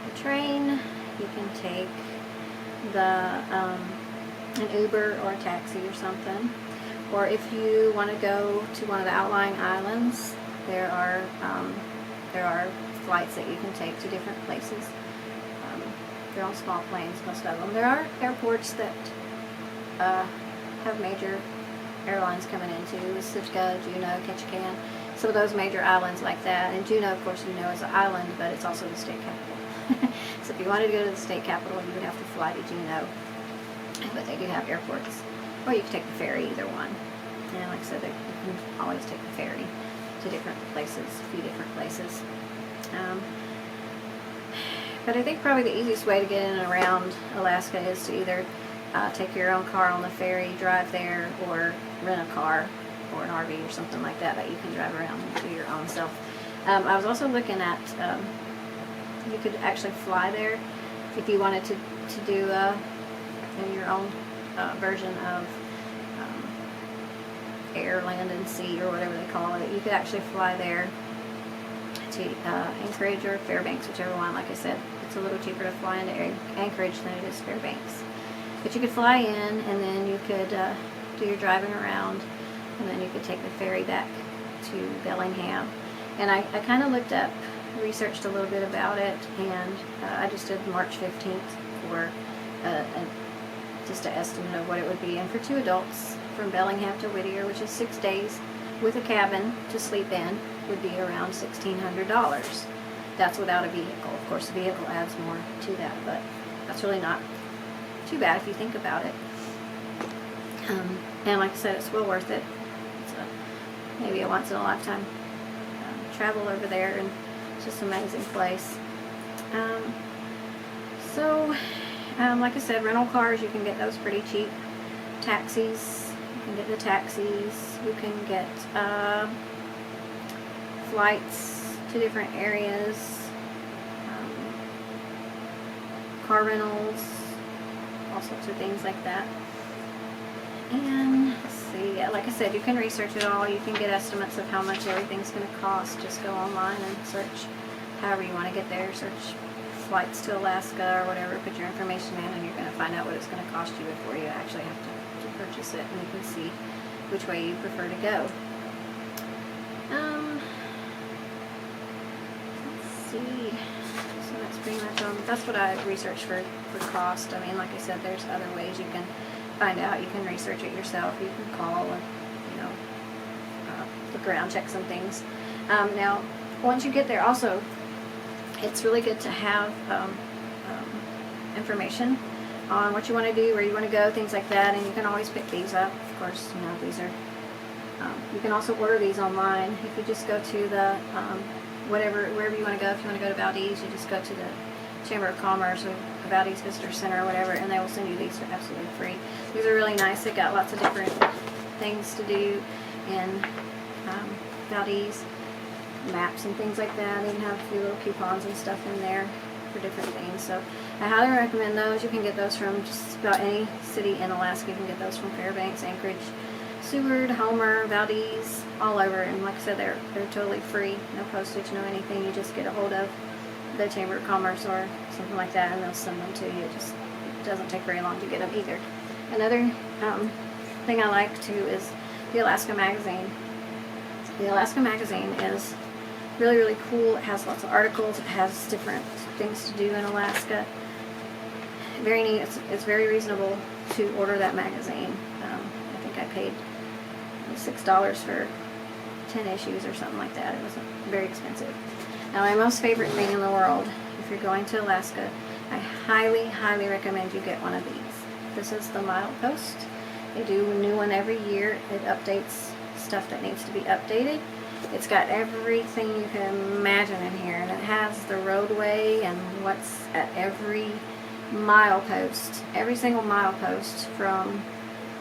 the train, you can take an Uber or a taxi or something. Or if you want to go to one of the outlying islands, there are flights that you can take to different places. They're all small planes, most of them. There are airports that have major airlines coming into, Sitka, Juneau, Kennecott, some of those major islands like that. And Juneau, of course, is an island, but it's also the state capital. So if you wanted to go to the state capital, you would have to fly to Juneau. But they do have airports. Or you can take the ferry, either one. And like I said, you can always take the ferry to different places, a few different places. But I think probably the easiest way to get in and around Alaska is to either take your own car on the ferry, drive there, or rent a car or an RV or something like that you can drive around and do your own self. I was also looking at, you could actually fly there if you wanted to do your own version of air, land, and sea, or whatever they call it. You could actually fly there to Anchorage or Fairbanks, whichever one. Like I said, it's a little cheaper to fly into Anchorage than it is Fairbanks. But you could fly in, and then you could do your driving around, and then you could take the ferry back to Bellingham. And I kind of looked up, researched a little bit about it, and I just did March 15th for just an estimate of what it would be. And for 2 adults from Bellingham to Whittier, which is 6 days with a cabin to sleep in, would be around $1,600. That's without a vehicle. Of course, the vehicle adds more to that, but that's really not too bad if you think about it. And like I said, it's well worth it. It's maybe a once-in-a-lifetime travel over there, and it's just an amazing place. Like I said, rental cars, you can get those pretty cheap. Taxis, you can get the taxis. You can get flights to different areas, car rentals, all sorts of things like that. And let's see, like I said, you can research it all. You can get estimates of how much everything's going to cost. Just go online and search however you want to get there. Search flights to Alaska or whatever. Put your information in, and you're going to find out what it's going to cost you before you actually have to purchase it. And you can see which way you prefer to go. Let's see. So that's pretty much that's what I researched for cost. I mean, like I said, there's other ways you can find out. You can research it yourself. You can call and look around, check some things. Now, once you get there, also, it's really good to have information on what you want to do, where you want to go, things like that. And you can always pick these up. Of course, these are. You can also order these online. If you just go to the wherever you want to go. If you want to go to Valdez, you just go to the Chamber of Commerce or the Valdez Visitor Center or whatever, and they will send you these for absolutely free. These are really nice. They got lots of different things to do in Valdez, maps and things like that. They even have a few little coupons and stuff in there for different things. So I highly recommend those. You can get those from just about any city in Alaska. You can get those from Fairbanks, Anchorage, Seward, Homer, Valdez, all over. And like I said, they're totally free, no postage, no anything. You just get a hold of the Chamber of Commerce or something like that, and they'll send them to you. It doesn't take very long to get them either. Another thing I like too is the Alaska magazine. The Alaska magazine is really, really cool. It has lots of articles. It has different things to do in Alaska. Very neat. It's very reasonable to order that magazine. I think I paid $6 for 10 issues or something like that. It wasn't very expensive. Now, my most favorite thing in the world, if you're going to Alaska, I highly, highly recommend you get one of these. This is the Milepost. They do a new one every year. It updates stuff that needs to be updated. It's got everything you can imagine in here, and it has the roadway and what's at every milepost, every single milepost from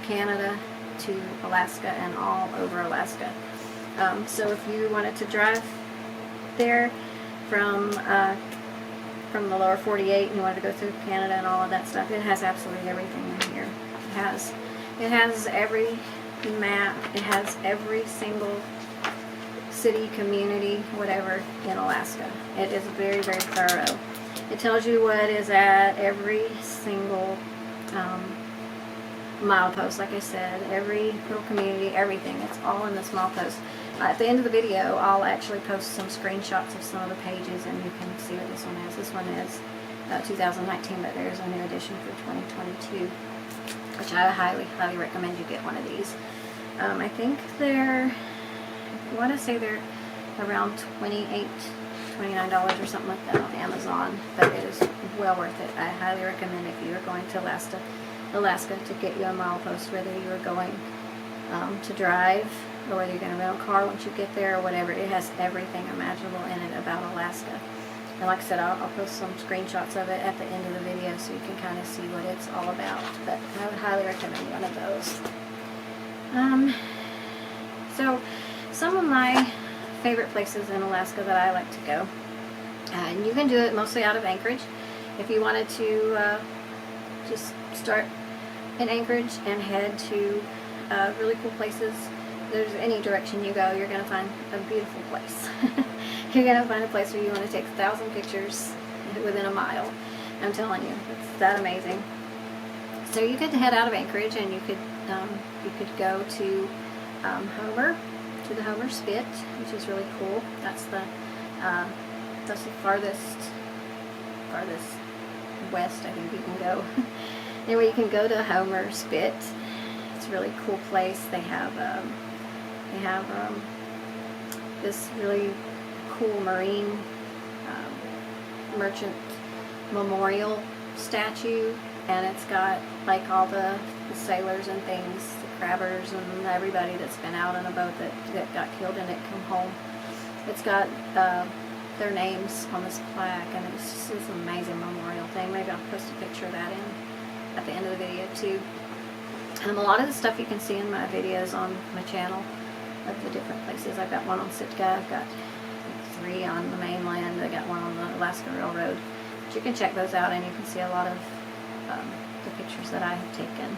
Canada to Alaska and all over Alaska. So if you wanted to drive there from the lower 48 and you wanted to go through Canada and all of that stuff, it has absolutely everything in here. It has every map. It has every single city, community, whatever in Alaska. It is very, very thorough. It tells you what is at every single milepost, like I said, every little community, everything. It's all in this milepost. At the end of the video, I'll actually post some screenshots of some of the pages, and you can see what this one is. This one is 2019, but there's a new edition for 2022, which I highly, highly recommend you get one of these. I think I want to say they're around $28, $29 or something like that on Amazon, but it is well worth it. I highly recommend if you are going to Alaska to get you a milepost, whether you are going to drive or whether you're going to rent a car once you get there or whatever. It has everything imaginable in it about Alaska. And like I said, I'll post some screenshots of it at the end of the video so you can kind of see what it's all about. But I would highly recommend one of those. So some of my favorite places in Alaska that I like to go, and you can do it mostly out of Anchorage. If you wanted to just start in Anchorage and head to really cool places, there's any direction you go, you're going to find a beautiful place. You're going to find a place where you want to take 1,000 pictures within a mile. I'm telling you, it's that amazing. So you could head out of Anchorage and you could go to Homer, to the Homer Spit, which is really cool. That's the farthest west I think you can go. Anyway, you can go to Homer Spit. It's a really cool place. They have this really cool marine merchant memorial statue, and it's got like all the sailors and things, the crabbers and everybody that's been out on a boat that got killed in it come home. It's got their names on this plaque, and it's just this amazing memorial thing. Maybe I'll post a picture of that at the end of the video too. A lot of the stuff you can see in my videos on my channel of the different places. I've got one on Sitka, I've got 3 on the mainland, I got one on the Alaska Railroad. But you can check those out and you can see a lot of the pictures that I have taken.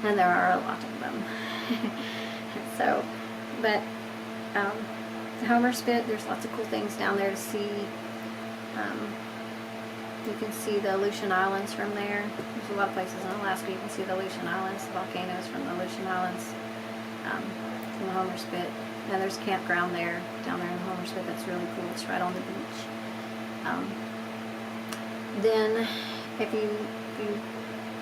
And there are a lot of them. So, but Homer Spit, there's lots of cool things down there to see. You can see the Aleutian Islands from there. There's a lot of places in Alaska you can see the Aleutian Islands, the volcanoes from the Aleutian Islands, from the Homer Spit. And there's a campground there, down there in the Homer Spit, that's really cool. It's right on the beach. Then, if you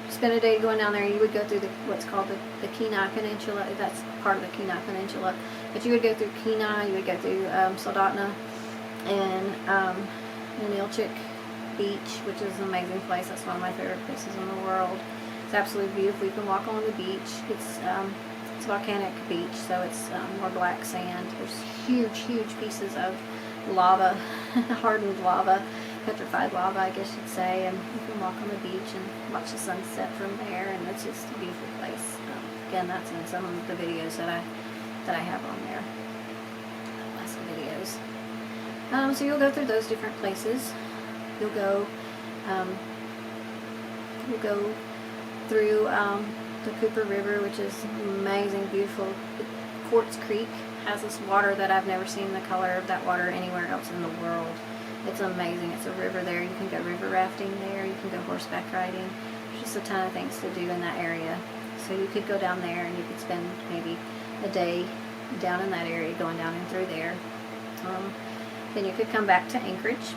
spend a day going down there, you would go through what's called the Kenai Peninsula. That's part of the Kenai Peninsula. But you would go through Kenai, you would go through Soldotna, and Ninilchik Beach, which is an amazing place. That's one of my favorite places in the world. It's absolutely beautiful. You can walk along the beach. It's a volcanic beach, so it's more black sand. There's huge pieces of lava, hardened lava, petrified lava, I guess you'd say, and you can walk on the beach and watch the sunset from there, and it's just a beautiful place. Again, that's in some of the videos that I have on there, Alaska videos. So you'll go through those different places. You'll go through the Cooper River, which is amazing, beautiful. Quartz Creek has this water that I've never seen the color of that water anywhere else in the world. It's amazing. It's a river there. You can go river rafting there. You can go horseback riding. There's just a ton of things to do in that area. So you could go down there and you could spend maybe a day down in that area, going down and through there. Then you could come back to Anchorage,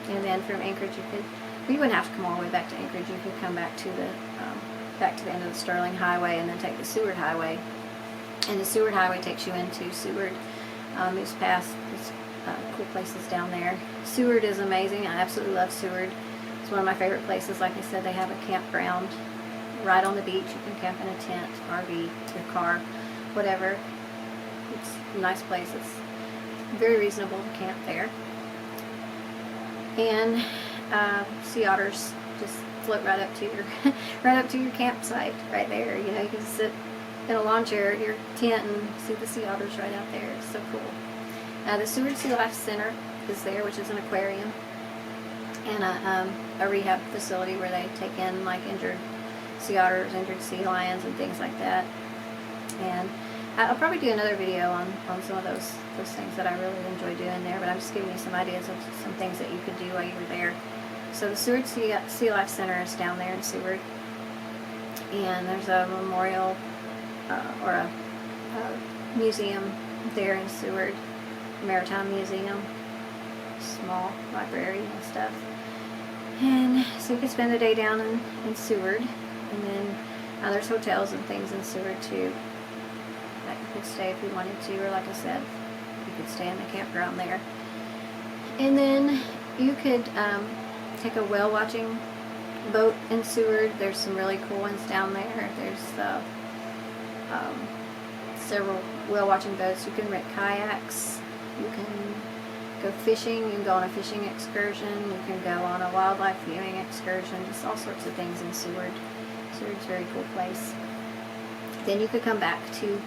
and then from Anchorage you wouldn't have to come all the way back to Anchorage. You could come back to the end of the Sterling Highway and then take the Seward Highway. And the Seward Highway takes you into Seward. Moves past these cool places down there. Seward is amazing. I absolutely love Seward. It's one of my favorite places. Like I said, they have a campground right on the beach. You can camp in a tent, RV, your car, whatever. It's a nice place. It's very reasonable to camp there. And sea otters just float right up to your campsite right there. You know, you can sit in a lawn chair at your tent and see the sea otters right out there. It's so cool. The Seward Sea Life Center is there, which is an aquarium and a rehab facility where they take in like injured sea otters, injured sea lions, and things like that. And I'll probably do another video on some of those things that I really enjoy doing there, but I'm just giving you some ideas of some things that you could do while you were there. So the Seward Sea Life Center is down there in Seward, and there's a memorial or a museum there in Seward, Maritime Museum, small library and stuff. And so you could spend a day down in Seward, and then there's hotels and things in Seward too that you could stay if you wanted to, or like I said, you could stay in the campground there. And then you could take a whale watching boat in Seward. There's some really cool ones down there. There's several whale watching boats. You can rent kayaks. You can go fishing. You can go on a fishing excursion. You can go on a wildlife viewing excursion. Just all sorts of things in Seward. Seward's a very cool place. Then you could come back to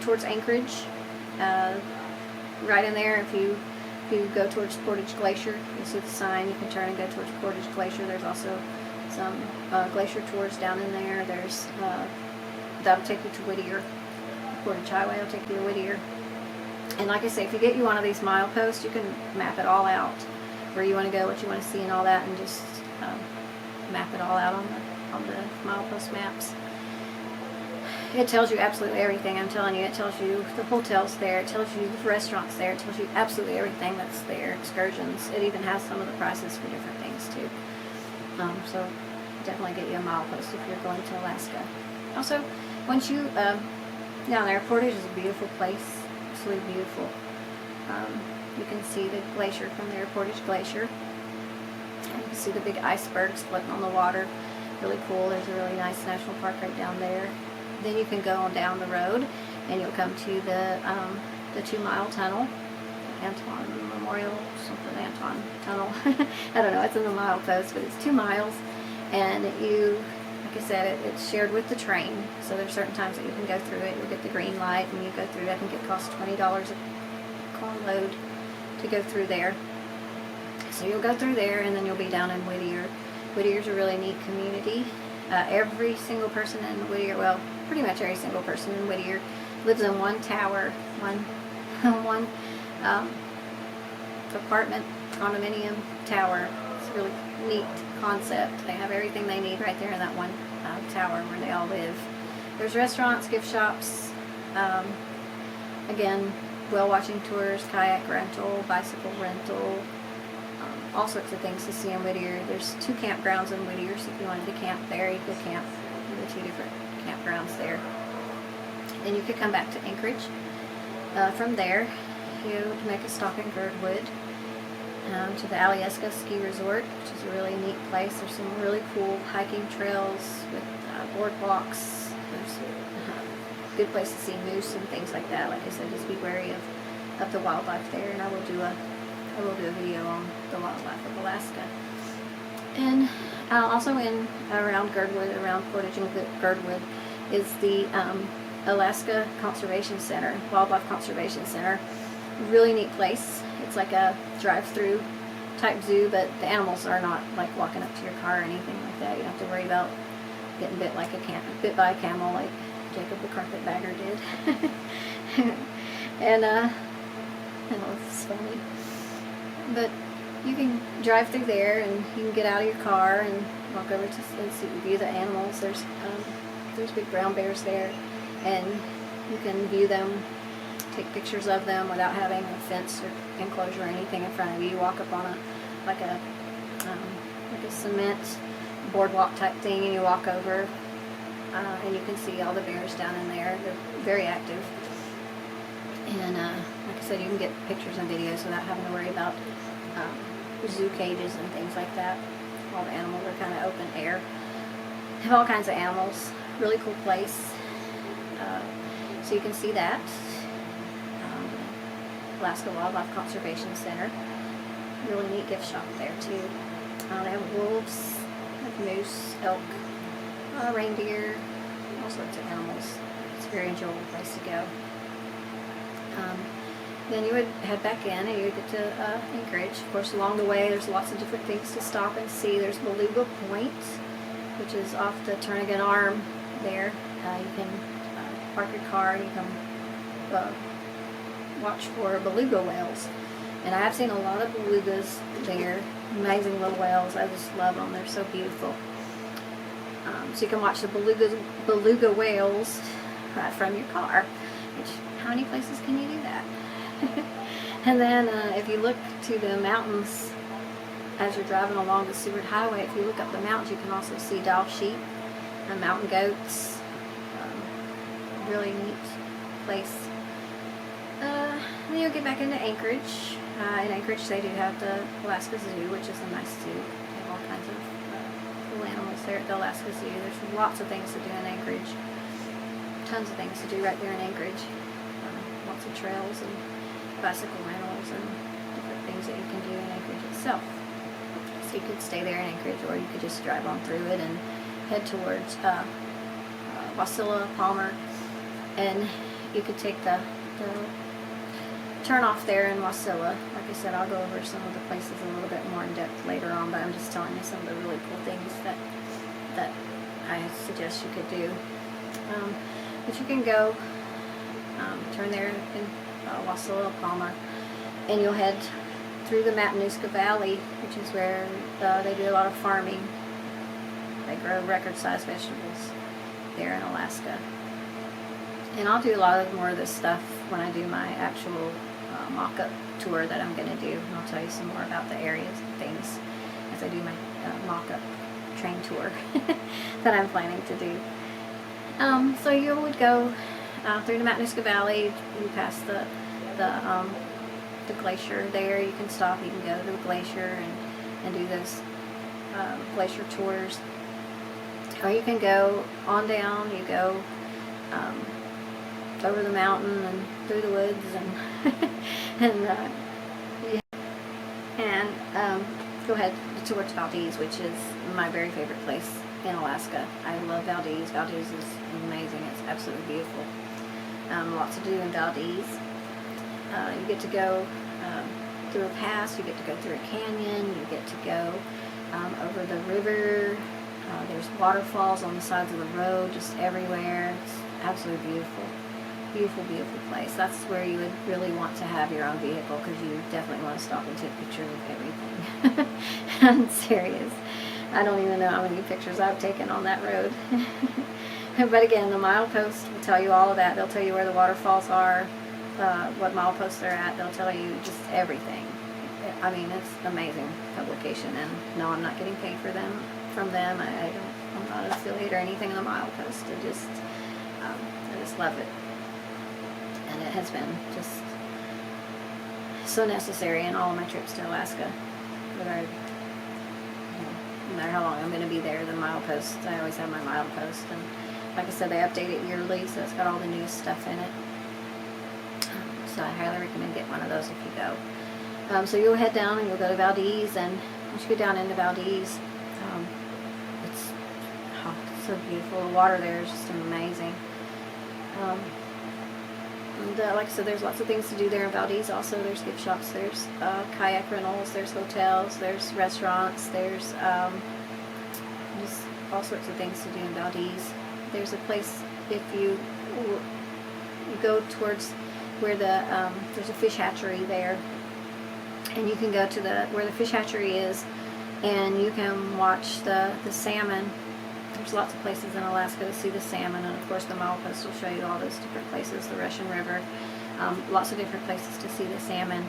towards Anchorage. Right in there, if you go towards Portage Glacier, you see the sign. You can turn and go towards Portage Glacier. There's also some glacier tours down in there. There's that'll take you to Whittier. Portage Highway will take you to Whittier. And like I say, if you get you one of these mileposts, you can map it all out, where you want to go, what you want to see, and all that, and just map it all out on the milepost maps. It tells you absolutely everything. I'm telling you, it tells you the hotels there, it tells you the restaurants there, it tells you absolutely everything that's there, excursions. It even has some of the prices for different things too. So definitely get you a milepost if you're going to Alaska. Also, once you down there, Portage is a beautiful place, absolutely beautiful. You can see the glacier from there, Portage Glacier. And you can see the big icebergs floating on the water. Really cool. There's a really nice national park right down there. Then you can go on down the road and you'll come to the 2-mile tunnel, Anton Memorial, something Anton Tunnel. I don't know, it's in the milepost, but it's 2 miles. And you, like I said, it's shared with the train. So there's certain times that you can go through it. You'll get the green light and you go through. I think it costs $20 a car load to go through there. So you'll go through there and then you'll be down in Whittier. Whittier's a really neat community. Every single person in Whittier, well, pretty much every single person in Whittier lives in one tower, one apartment, condominium tower. It's a really neat concept. They have everything they need right there in that one tower where they all live. There's restaurants, gift shops, again, whale watching tours, kayak rental, bicycle rental, all sorts of things to see in Whittier. There's 2 campgrounds in Whittier, so if you wanted to camp there, you could camp in the 2 different campgrounds there. Then you could come back to Anchorage. From there, you would make a stop in Girdwood to the Alaskan Ski Resort, which is a really neat place. There's some really cool hiking trails with boardwalks. There's a good place to see moose and things like that. Like I said, just be wary of the wildlife there, and I will do a video on the wildlife of Alaska. And also around Girdwood, around Portage and Girdwood, is the Alaska Conservation Center, Wildlife Conservation Center. Really neat place. It's like a drive-through type zoo, but the animals are not like walking up to your car or anything like that. You don't have to worry about getting bit by a camel like Jacob the carpetbagger did. And it's funny. But you can drive through there, and you can get out of your car and walk over to and view the animals. There's big brown bears there, and you can view them, take pictures of them without having a fence or enclosure or anything in front of you. You walk up on like a cement boardwalk type thing, and you walk over, and you can see all the bears down in there. They're very active, and like I said, you can get pictures and videos without having to worry about zoo cages and things like that. All the animals are kind of open air. They have all kinds of animals. Really cool place. So you can see that. Alaska Wildlife Conservation Center. Really neat gift shop there too. They have wolves, like moose, elk, reindeer, all sorts of animals. It's a very enjoyable place to go. Then you would head back in, and you would get to Anchorage. Of course, along the way, there's lots of different things to stop and see. There's Beluga Point, which is off the Turnagain Arm there. You can park your car, and you can watch for beluga whales. And I have seen a lot of belugas there. Amazing little whales. I just love them. They're so beautiful. So you can watch the beluga whales right from your car. Which, how many places can you do that? And then if you look to the mountains as you're driving along the Seward Highway, if you look up the mountains, you can also see Dall sheep and mountain goats. Really neat place. Then you'll get back into Anchorage. In Anchorage, they do have the Alaska Zoo, which is a nice zoo. They have all kinds of cool animals there at the Alaska Zoo. There's lots of things to do in Anchorage. Tons of things to do right there in Anchorage. Lots of trails and bicycle rentals and different things that you can do in Anchorage itself. So you could stay there in Anchorage, or you could just drive on through it and head towards Wasilla, Palmer, and you could take the turn off there in Wasilla. Like I said, I'll go over some of the places a little bit more in depth later on, but I'm just telling you some of the really cool things that I suggest you could do. But you can go turn there in Wasilla, Palmer, and you'll head through the Matanuska Valley, which is where they do a lot of farming. They grow record-sized vegetables there in Alaska. And I'll do a lot of more of this stuff when I do my actual mock-up tour that I'm going to do. And I'll tell you some more about the areas and things as I do my mock-up train tour that I'm planning to do. So you would go through the Matanuska Valley. You pass the glacier there. You can stop. You can go to the glacier and do those glacier tours. Or you can go on down. You go over the mountain and through the woods and go ahead towards Valdez, which is my very favorite place in Alaska. I love Valdez. Valdez is amazing. It's absolutely beautiful. Lots to do in Valdez. You get to go through a pass. You get to go through a canyon. You get to go over the river. There's waterfalls on the sides of the road, just everywhere. It's absolutely beautiful. Beautiful, beautiful place. That's where you would really want to have your own vehicle, because you definitely want to stop and take pictures of everything. I'm serious. I don't even know how many pictures I've taken on that road. But again, the milepost will tell you all of that. They'll tell you where the waterfalls are, what mileposts they're at. They'll tell you just everything. I mean, it's amazing publication. And no, I'm not getting paid from them. I'm not an affiliate or anything in the milepost. I just love it. And it has been just so necessary in all of my trips to Alaska. No matter how long I'm going to be there, the milepost, I always have my milepost. And like I said, they update it yearly, so it's got all the new stuff in it. So I highly recommend getting one of those if you go. So you'll head down and you'll go to Valdez, and once you go down into Valdez, it's so beautiful. The water there is just amazing. And like I said, there's lots of things to do there in Valdez. Also, there's gift shops, there's kayak rentals, there's hotels, there's restaurants, there's just all sorts of things to do in Valdez. There's a place, if you go towards where there's a fish hatchery there, and you can go to where the fish hatchery is, and you can watch the salmon. There's lots of places in Alaska to see the salmon, and of course the milepost will show you all those different places, the Russian River, lots of different places to see the salmon.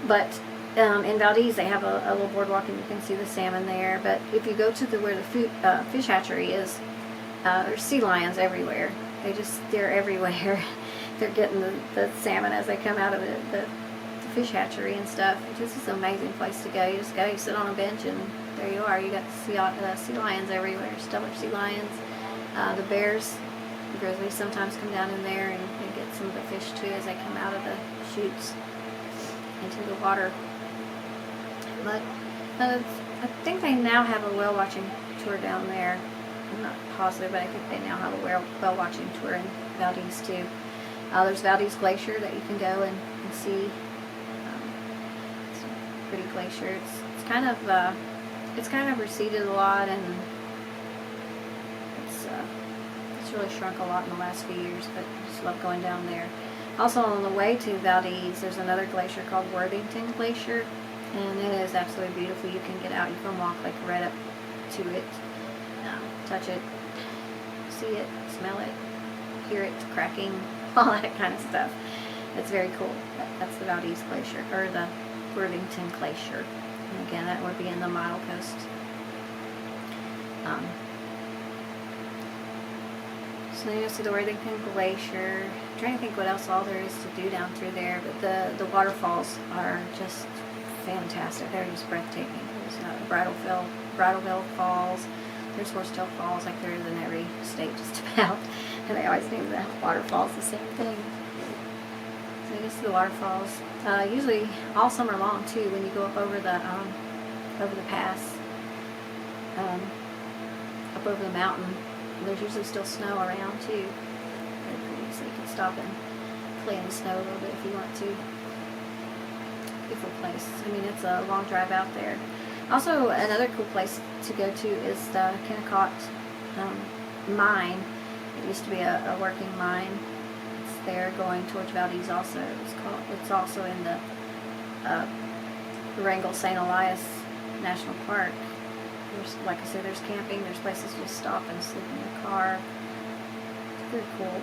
But in Valdez they have a little boardwalk and you can see the salmon there. But if you go to where the fish hatchery is, there's sea lions everywhere. They're everywhere. They're getting the salmon as they come out of the fish hatchery and stuff. This is an amazing place to go. You just go, you sit on a bench, and there you are. You got sea lions everywhere, stellar sea lions. The bears, the grizzlies sometimes come down in there and get some of the fish too as they come out of the chutes into the water. But I think they now have a whale watching tour down there. I'm not positive, but I think they now have a whale watching tour in Valdez too. There's Valdez Glacier that you can go and see. It's a pretty glacier. It's kind of receded a lot, and it's really shrunk a lot in the last few years. But I just love going down there. Also on the way to Valdez, there's another glacier called Worthington Glacier, and it is absolutely beautiful. You can get out, you can walk like right up to it, touch it, see it, smell it, hear it cracking, all that kind of stuff. It's very cool. That's the Valdez Glacier, or the Worthington Glacier. And again, that would be in the milepost. So you see the Worthington Glacier. I'm trying to think what else all there is to do down through there, but the waterfalls are just fantastic. They're just breathtaking. There's Bridalveil Falls. There's Horsetail Falls, like there is in every state just about. And they always name the waterfalls the same thing. So you can see the waterfalls. Usually all summer long too, when you go up over the pass, up over the mountain. There's usually still snow around too. Very pretty, so you can stop and play in the snow a little bit if you want to. Beautiful place. I mean, it's a long drive out there. Also, another cool place to go to is the Kennecott mine. It used to be a working mine. It's there going towards Valdez also. It's also in the Wrangell St. Elias National Park. Like I said, there's camping. There's places to stop and sleep in your car. It's very cool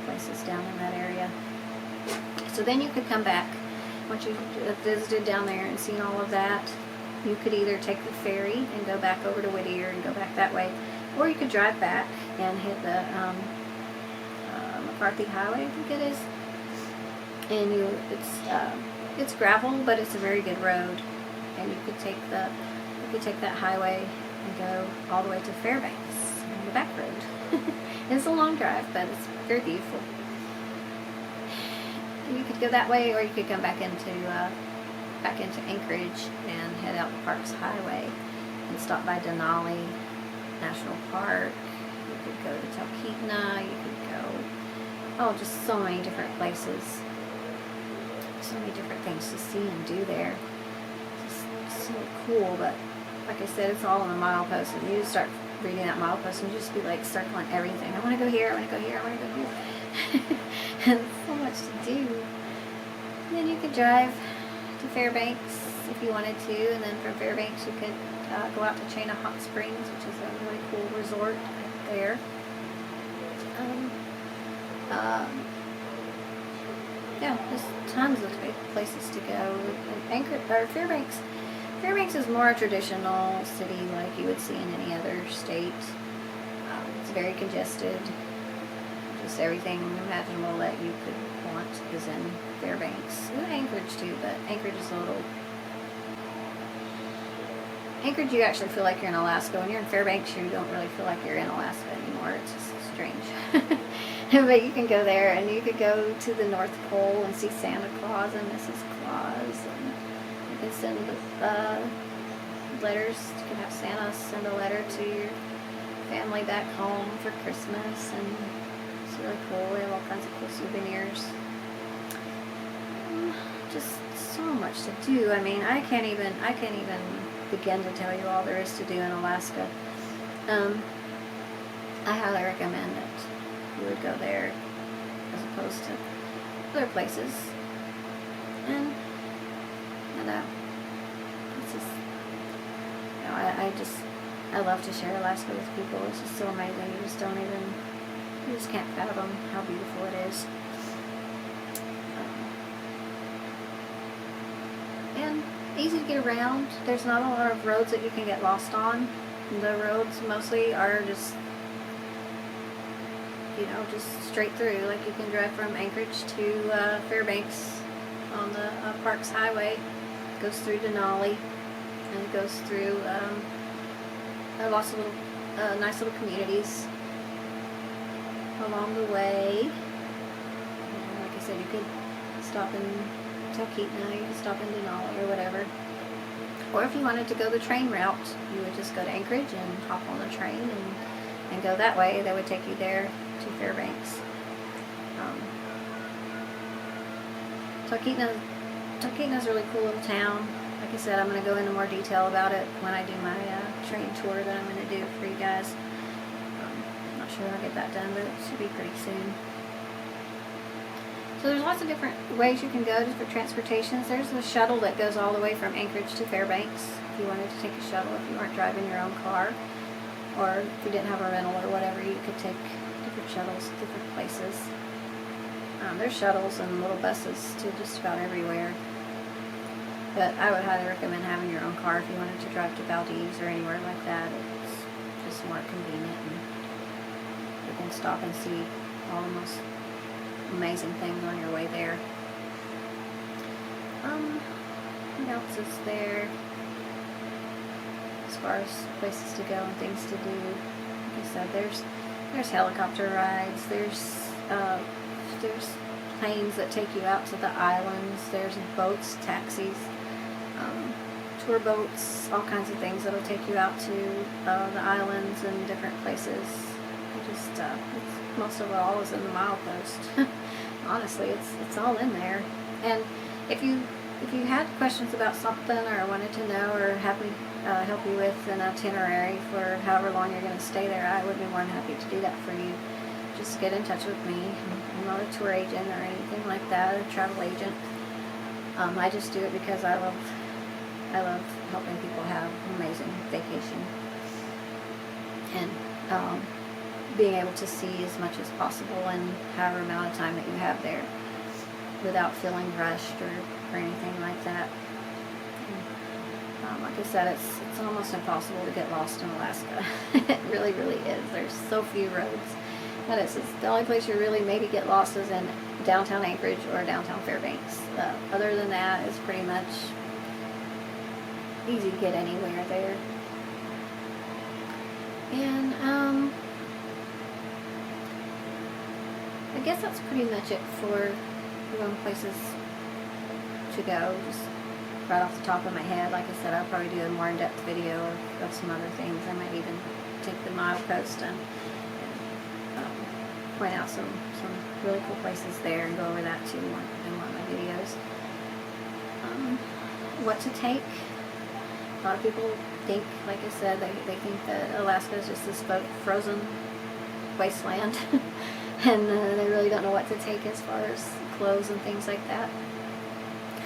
places down in that area. So then you could come back once you visited down there and seen all of that. You could either take the ferry and go back over to Whittier and go back that way, or you could drive back and hit the McCarthy Highway, I think it is. And it's gravel, but it's a very good road. And you could take that highway and go all the way to Fairbanks on the back road. It's a long drive, but it's very beautiful. And you could go that way, or you could come back into Anchorage and head out the Parks Highway and stop by Denali National Park. You could go to Talkeetna. You could go, just so many different places. So many different things to see and do there. Just so cool, but like I said, it's all on the milepost, and you just start reading that milepost and you just be like circling everything. I want to go here, I want to go here, I want to go here. And so much to do. And then you could drive to Fairbanks if you wanted to, and then from Fairbanks you could go out to Chain of Hot Springs, which is a really cool resort right there. Yeah, there's tons of places to go. Fairbanks is more a traditional city like you would see in any other state. It's very congested. Just everything imaginable that you could want is in Fairbanks. And Anchorage too, but Anchorage is a little... Anchorage, you actually feel like you're in Alaska. When you're in Fairbanks, you don't really feel like you're in Alaska anymore. It's just strange. But you can go there, and you could go to the North Pole and see Santa Claus and Mrs. Claus, and you can send letters. You can have Santa send a letter to your family back home for Christmas, and it's really cool. They have all kinds of cool souvenirs. Just so much to do. I mean, I can't even begin to tell you all there is to do in Alaska. I highly recommend that you would go there as opposed to other places. And it's just, you know, I love to share Alaska with people. It's just so amazing. You just can't fathom how beautiful it is. And easy to get around. There's not a lot of roads that you can get lost on. The roads mostly are just, you know, just straight through. Like you can drive from Anchorage to Fairbanks on the Parks Highway. It goes through Denali, and it goes through lots of little nice little communities along the way. Like I said, you could stop in Talkeetna, you could stop in Denali or whatever. Or if you wanted to go the train route, you would just go to Anchorage and hop on the train and go that way. They would take you there to Fairbanks. Talkeetna's a really cool little town. Like I said, I'm going to go into more detail about it when I do my train tour that I'm going to do for you guys. Not sure I'll get that done, but it should be pretty soon. So there's lots of different ways you can go just for transportations. There's the shuttle that goes all the way from Anchorage to Fairbanks. If you wanted to take a shuttle, if you weren't driving your own car, or if you didn't have a rental or whatever, you could take different shuttles to different places. There's shuttles and little buses to just about everywhere. But I would highly recommend having your own car if you wanted to drive to Valdez or anywhere like that. It's just more convenient, and you can stop and see all the most amazing things on your way there. What else is there as far as places to go and things to do? Like I said, there's helicopter rides, there's planes that take you out to the islands, there's boats, taxis, tour boats, all kinds of things that'll take you out to the islands and different places. It's most of it all is in the milepost. Honestly, it's all in there. And if you had questions about something, or wanted to know, or have me help you with an itinerary for however long you're going to stay there, I would be more than happy to do that for you. Just get in touch with me. I'm not a tour agent or anything like that, a travel agent. I just do it because I love helping people have an amazing vacation, and being able to see as much as possible in however amount of time that you have there without feeling rushed or anything like that. And, like I said, it's almost impossible to get lost in Alaska. It really, really is. There's so few roads. But it's the only place you really maybe get lost is in downtown Anchorage or downtown Fairbanks. Other than that, it's pretty much easy to get anywhere there. And I guess that's pretty much it for going places to go. Just right off the top of my head, like I said, I'll probably do a more in-depth video of some other things. I might even take the milepost and point out some really cool places there and go over that too in one of my videos. What to take? A lot of people think, like I said, they think that Alaska is just this frozen wasteland. And they really don't know what to take as far as clothes and things like that.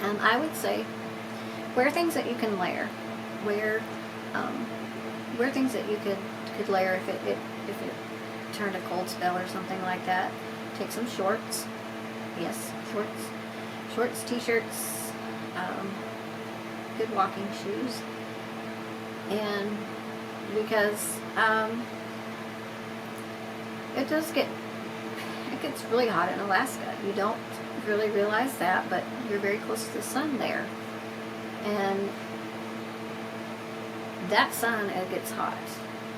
And I would say, wear things that you can layer. Wear things that you could layer if it turned a cold spell or something like that. Take some shorts. Yes, shorts, t-shirts, good walking shoes. And because it gets really hot in Alaska. You don't really realize that, but you're very close to the sun there. And that sun, it gets hot.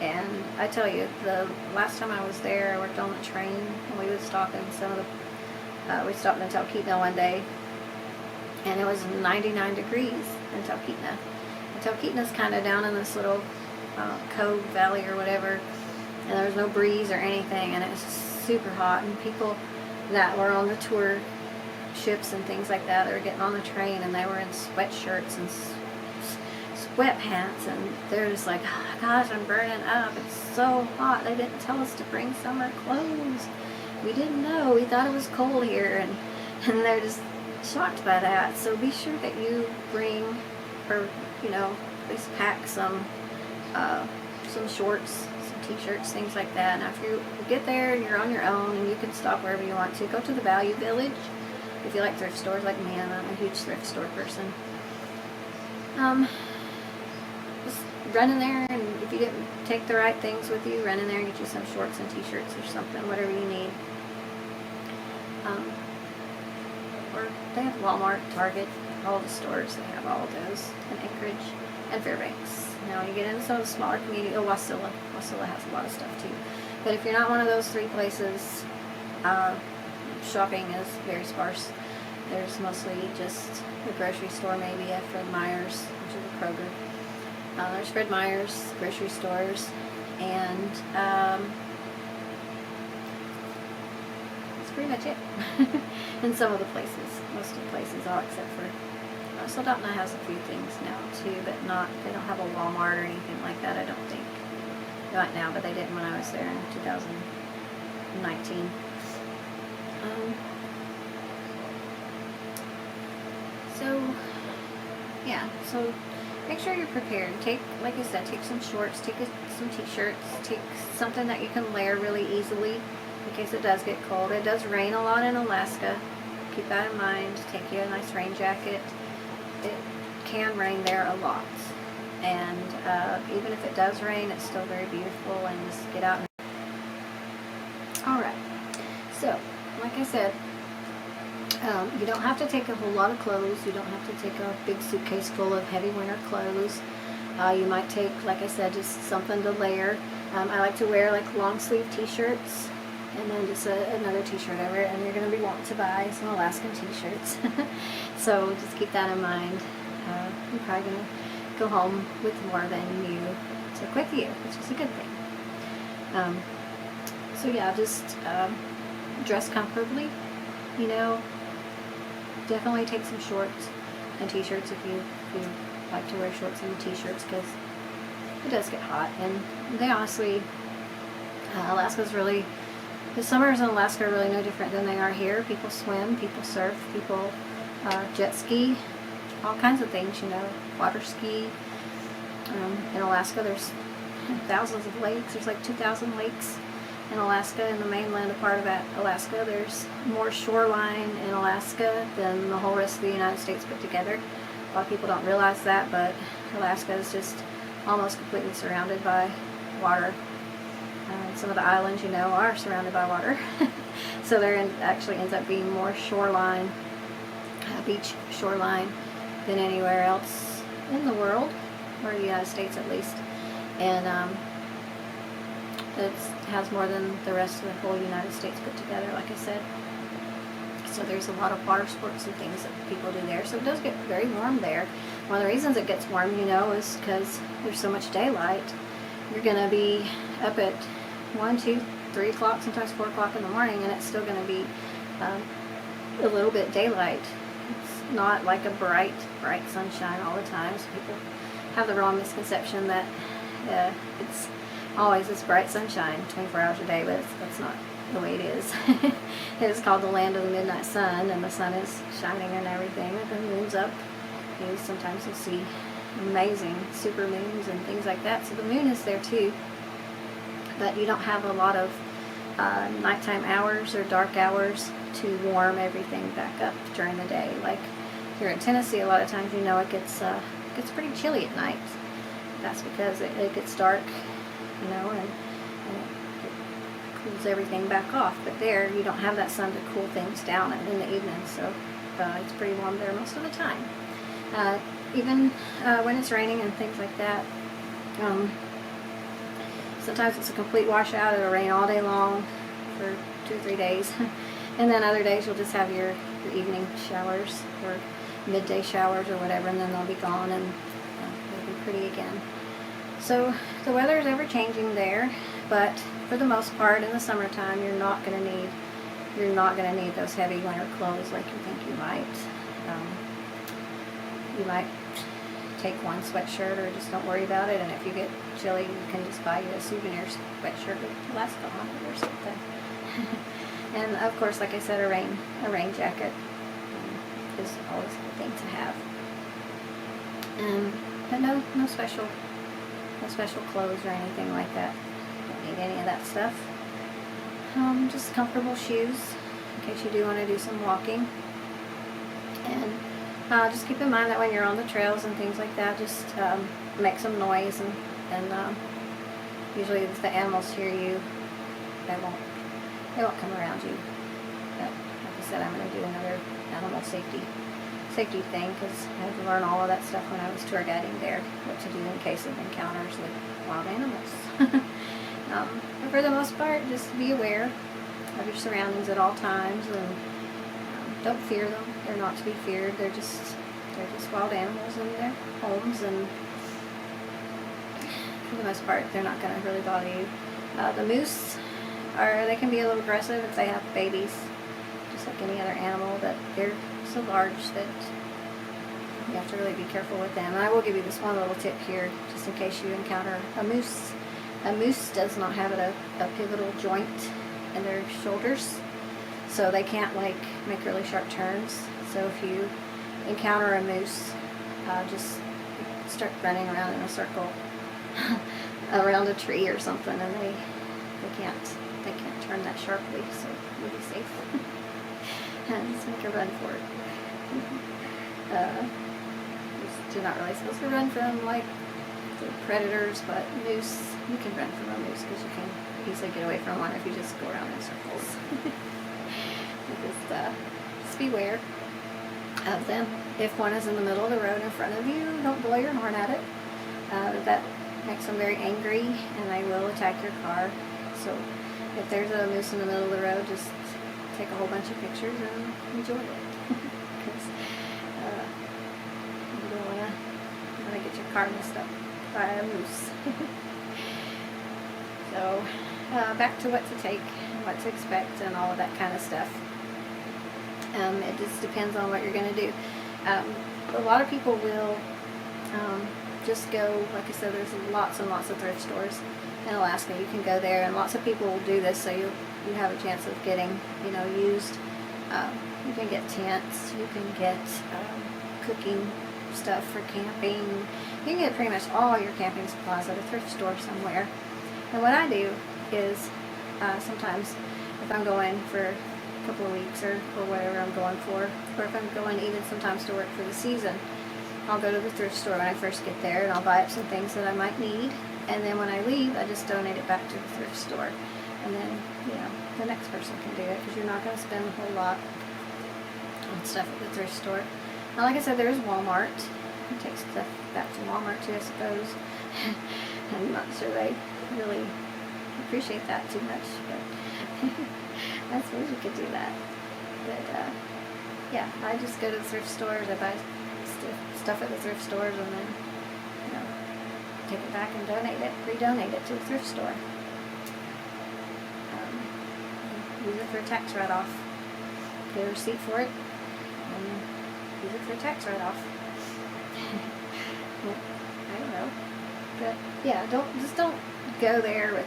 And I tell you, the last time I was there, I worked on the train, and we would stop in we stopped in Talkeetna one day, and it was 99 degrees in Talkeetna. And Talkeetna's kind of down in this little cove valley or whatever, and there was no breeze or anything, and it was super hot. And people that were on the tour ships and things like that, they were getting on the train, and they were in sweatshirts and wet pants, and they're just like, oh my gosh, I'm burning up, it's so hot, they didn't tell us to bring summer clothes, we didn't know, we thought it was cold here, and they're just shocked by that. So be sure that you bring, or you know, at least pack some shorts, some t-shirts, things like that. Now if you get there and you're on your own and you can stop wherever you want to, go to the Value Village. If you like thrift stores like me, I'm a huge thrift store person. Just run in there, and if you didn't take the right things with you, run in there and get you some shorts and t-shirts or something, whatever you need. Or they have Walmart, Target, all the stores, they have all of those in Anchorage and Fairbanks. Now when you get into some of the smaller communities, Wasilla has a lot of stuff too. But if you're not one of those three places, shopping is very sparse. There's mostly just the grocery store, maybe at Fred Meyer's, which is a Kroger. There's Fred Meyer's grocery stores, and that's pretty much it. In some of the places, most of the places, all except for Soldotna has a few things now too, but they don't have a Walmart or anything like that, I don't think. Right now, but they didn't when I was there in 2019. So, yeah, so make sure you're prepared. Take, like I said, take some shorts, take some t-shirts, take something that you can layer really easily in case it does get cold. It does rain a lot in Alaska. Keep that in mind. Take you a nice rain jacket. It can rain there a lot. And even if it does rain, it's still very beautiful, and just get out. Alright, so, like I said, you don't have to take a whole lot of clothes. You don't have to take a big suitcase full of heavy winter clothes. You might take, like I said, just something to layer. I like to wear like long sleeve t-shirts, and then just another t-shirt over it, and you're going to be wanting to buy some Alaskan t-shirts. So just keep that in mind. You're probably going to go home with more than you took with you, which is a good thing. So yeah, just dress comfortably, you know. Definitely take some shorts and t-shirts if you like to wear shorts and t-shirts, because it does get hot. And they honestly, Alaska's really, the summers in Alaska are really no different than they are here. People swim, people surf, people jet ski, all kinds of things, you know, water ski. In Alaska there's thousands of lakes. There's like 2,000 lakes in Alaska. In the mainland part of Alaska, there's more shoreline in Alaska than the whole rest of the United States put together. A lot of people don't realize that, but Alaska is just almost completely surrounded by water. Some of the islands, you know, are surrounded by water. So there actually ends up being more shoreline, beach shoreline, than anywhere else in the world, or the United States at least. And it has more than the rest of the whole United States put together, like I said. So there's a lot of water sports and things that people do there. So it does get very warm there. One of the reasons it gets warm, you know, is because there's so much daylight. You're going to be up at 1, 2, 3 o'clock, sometimes 4 o'clock in the morning, and it's still going to be a little bit daylight. It's not like a bright sunshine all the time. So people have the wrong misconception that it's always this bright sunshine 24 hours a day, but that's not the way it is. It is called the land of the midnight sun, and the sun is shining and everything, and the moon's up. Sometimes you'll see amazing super moons and things like that. So the moon is there too, but you don't have a lot of nighttime hours or dark hours to warm everything back up during the day. Like here in Tennessee, a lot of times, you know, it gets pretty chilly at night. That's because it gets dark, you know, and it cools everything back off. But there, you don't have that sun to cool things down in the evening, so it's pretty warm there most of the time. Even when it's raining and things like that, sometimes it's a complete washout. It'll rain all day long for 2 or 3 days, and then other days you'll just have your evening showers or midday showers or whatever, and then they'll be gone, and it'll be pretty again. So the weather is ever changing there, but for the most part in the summertime you're not going to need those heavy winter clothes like you think you might. You might take one sweatshirt, or just don't worry about it. And if you get chilly, you can just buy you a souvenir sweatshirt with Alaskan on it or something. And of course, like I said, a rain jacket is always a good thing to have. But no special clothes or anything like that. Don't need any of that stuff. Just comfortable shoes in case you do want to do some walking. And just keep in mind that when you're on the trails and things like that, just make some noise, and usually if the animals hear you, they won't come around you. But like I said, I'm going to do another animal safety thing, because I had to learn all of that stuff when I was tour guiding there, what to do in case of encounters with wild animals. But for the most part, just be aware of your surroundings at all times, and don't fear them. They're not to be feared. They're just wild animals in their homes, and for the most part, they're not going to really bother you. The moose they can be a little aggressive if they have babies, just like any other animal, but they're so large that you have to really be careful with them. And I will give you this one little tip here, just in case you encounter a moose. A moose does not have a pivotal joint in their shoulders, so they can't like make really sharp turns. So if you encounter a moose, just start running around in a circle around a tree or something, and they can't turn that sharply, so you'll be safe. And just make a run for it. You're not really supposed to run from like the predators, but moose, you can run from a moose because you can easily get away from one if you just go around in circles. Just beware of them. If one is in the middle of the road in front of you, don't blow your horn at it. That makes them very angry, and they will attack your car. So if there's a moose in the middle of the road, just take a whole bunch of pictures and enjoy it. Because you don't want to get your car messed up by a moose. So back to what to take, and what to expect, and all of that kind of stuff. It just depends on what you're going to do. A lot of people will just go, like I said, there's lots and lots of thrift stores in Alaska. You can go there, and lots of people will do this, so you have a chance of getting, used. You can get tents, you can get cooking stuff for camping. You can get pretty much all your camping supplies at a thrift store somewhere. And what I do is sometimes if I'm going for a couple of weeks or whatever I'm going for, or if I'm going even sometimes to work for the season, I'll go to the thrift store when I first get there, and I'll buy up some things that I might need, and then when I leave, I just donate it back to the thrift store. And then, the next person can do it, because you're not going to spend a whole lot on stuff at the thrift store. Now, like I said, there's Walmart. You take stuff back to Walmart too, I suppose. I'm not sure they really appreciate that too much, but I suppose you could do that. But yeah, I just go to the thrift stores. I buy stuff at the thrift stores, and then take it back and redonate it to the thrift store. Use it for a tax write-off. Get a receipt for it, and use it for a tax write-off. Well, I don't know, but yeah, don't go there with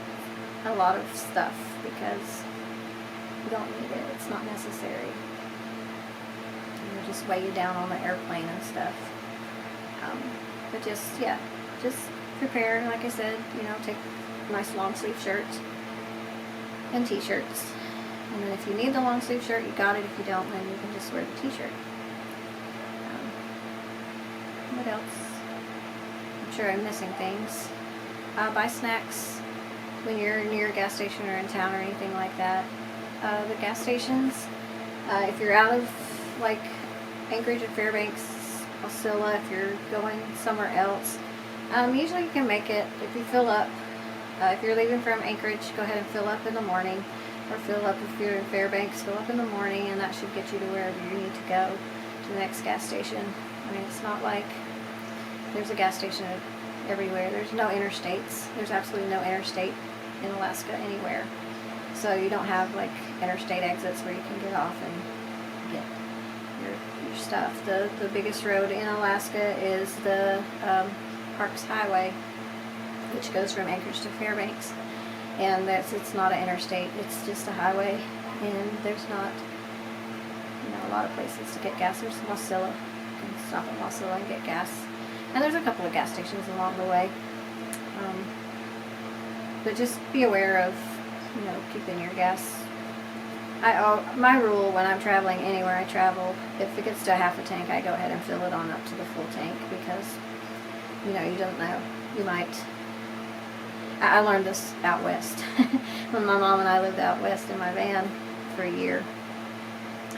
a lot of stuff, because you don't need it. It's not necessary. It'll just weigh you down on the airplane and stuff. But just prepare. Like I said, take nice long sleeve shirts and t-shirts. And then if you need the long sleeve shirt, you got it. If you don't, then you can just wear the t-shirt. What else? I'm sure I'm missing things. Buy snacks when you're near a gas station or in town or anything like that. The gas stations, if you're out of like Anchorage and Fairbanks, Osceola, if you're going somewhere else, usually you can make it if you fill up. If you're leaving from Anchorage, go ahead and fill up in the morning, or fill up if you're in Fairbanks, fill up in the morning, and that should get you to wherever you need to go, to the next gas station. I mean, it's not like there's a gas station everywhere. There's no interstates. There's absolutely no interstate in Alaska anywhere. So you don't have like interstate exits where you can get off and get your stuff. The biggest road in Alaska is the Parks Highway, which goes from Anchorage to Fairbanks, and it's not an interstate. It's just a highway, and there's not a lot of places to get gas. There's Wasilla. You can stop at Wasilla and get gas, and there's a couple of gas stations along the way. But just be aware of keeping your gas. My rule when I'm traveling anywhere I travel, if it gets to a half a tank, I go ahead and fill it on up to the full tank, because you don't know, you might. I learned this out west when my mom and I lived out west in my van for a year.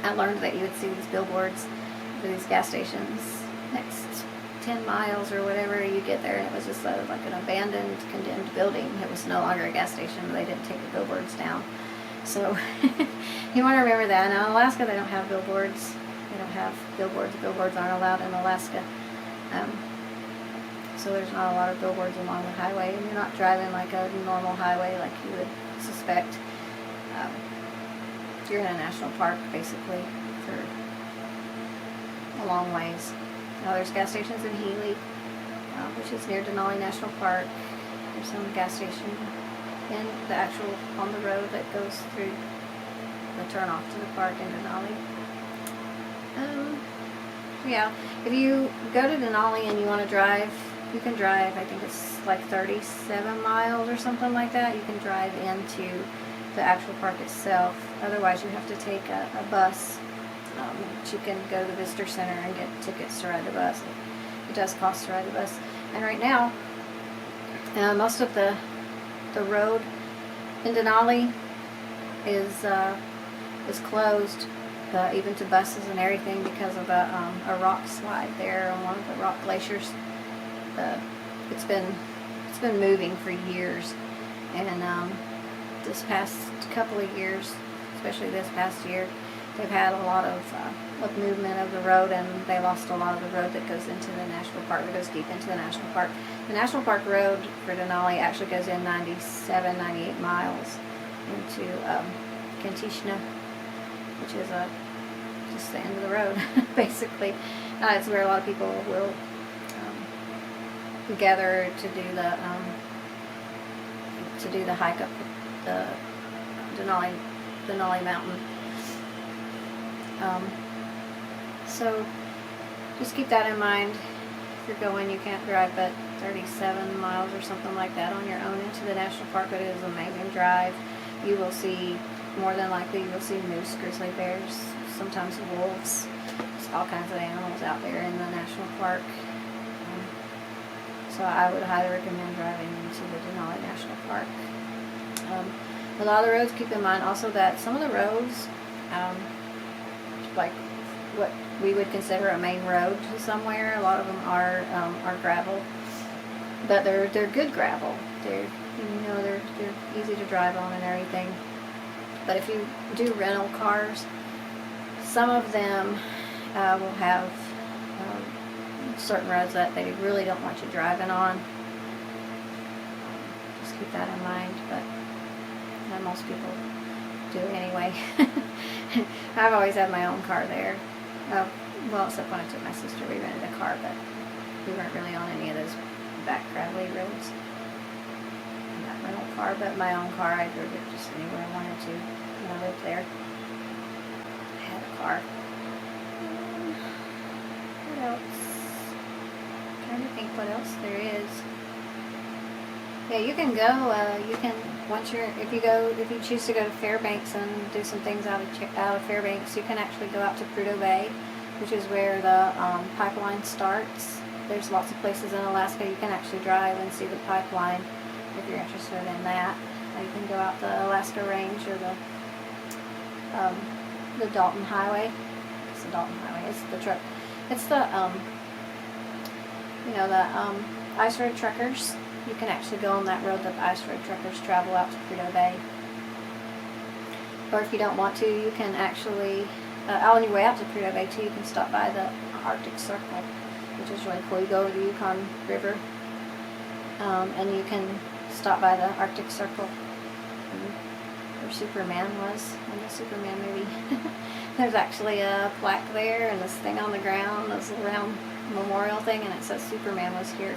I learned that you would see these billboards for these gas stations next 10 miles or whatever. You get there and it was just like an abandoned, condemned building. It was no longer a gas station. They didn't take the billboards down. So you want to remember that. Now in Alaska they don't have billboards. They don't have billboards. Billboards aren't allowed in Alaska. So there's not a lot of billboards along the highway, and you're not driving like a normal highway like you would suspect. You're in a national park basically for a long ways. Now there's gas stations in Healy, which is near Denali National Park. There's some gas station in the actual on the road that goes through the turn off to the park in Denali. Yeah, if you go to Denali and you want to drive, you can drive. I think it's like 37 miles or something like that. You can drive into the actual park itself. Otherwise, you have to take a bus. You can go to the visitor center and get tickets to ride the bus. It does cost to ride the bus. And right now, most of the road in Denali is closed, even to buses and everything, because of a rock slide there on one of the rock glaciers. It's been moving for years, and this past couple of years, especially this past year, they've had a lot of movement of the road, and they lost a lot of the road that goes into the national park, that goes deep into the national park. The national park road for Denali actually goes in 97, 98 miles into Kantishna, which is just the end of the road, basically. It's where a lot of people will gather to do the hike up the Denali Mountain. So just keep that in mind. If you're going, you can't drive but 37 miles or something like that on your own into the national park, but it is an amazing drive. You will see, more than likely, you will see moose, grizzly bears, sometimes wolves. There's all kinds of animals out there in the national park. So I would highly recommend driving into the Denali National Park. A lot of the roads, keep in mind also that some of the roads, like what we would consider a main road to somewhere, a lot of them are gravel, but they're good gravel. They're easy to drive on and everything. But if you do rental cars, some of them will have certain roads that they really don't want you driving on. Just keep that in mind, but most people do anyway. I've always had my own car there. Well, except when I took my sister, we rented a car, but we weren't really on any of those back gravelly roads in that rental car. But my own car, I drove it just anywhere I wanted to when I lived there. I had a car. What else? I'm trying to think what else there is. Yeah, you can go. If you choose to go to Fairbanks and do some things out of Fairbanks, you can actually go out to Prudhoe Bay, which is where the pipeline starts. There's lots of places in Alaska you can actually drive and see the pipeline if you're interested in that. You can go out the Alaska Range or the Dalton Highway. It's the Dalton Highway. It's the truck. It's the ice road truckers. You can actually go on that road that the ice road truckers travel out to Prudhoe Bay. Or if you don't want to, you can actually, on your way out to Prudhoe Bay too, you can stop by the Arctic Circle, which is really cool. You go over the Yukon River, and you can stop by the Arctic Circle, where Superman was in the Superman movie. There's actually a plaque there and this thing on the ground, this round memorial thing, and it says Superman was here.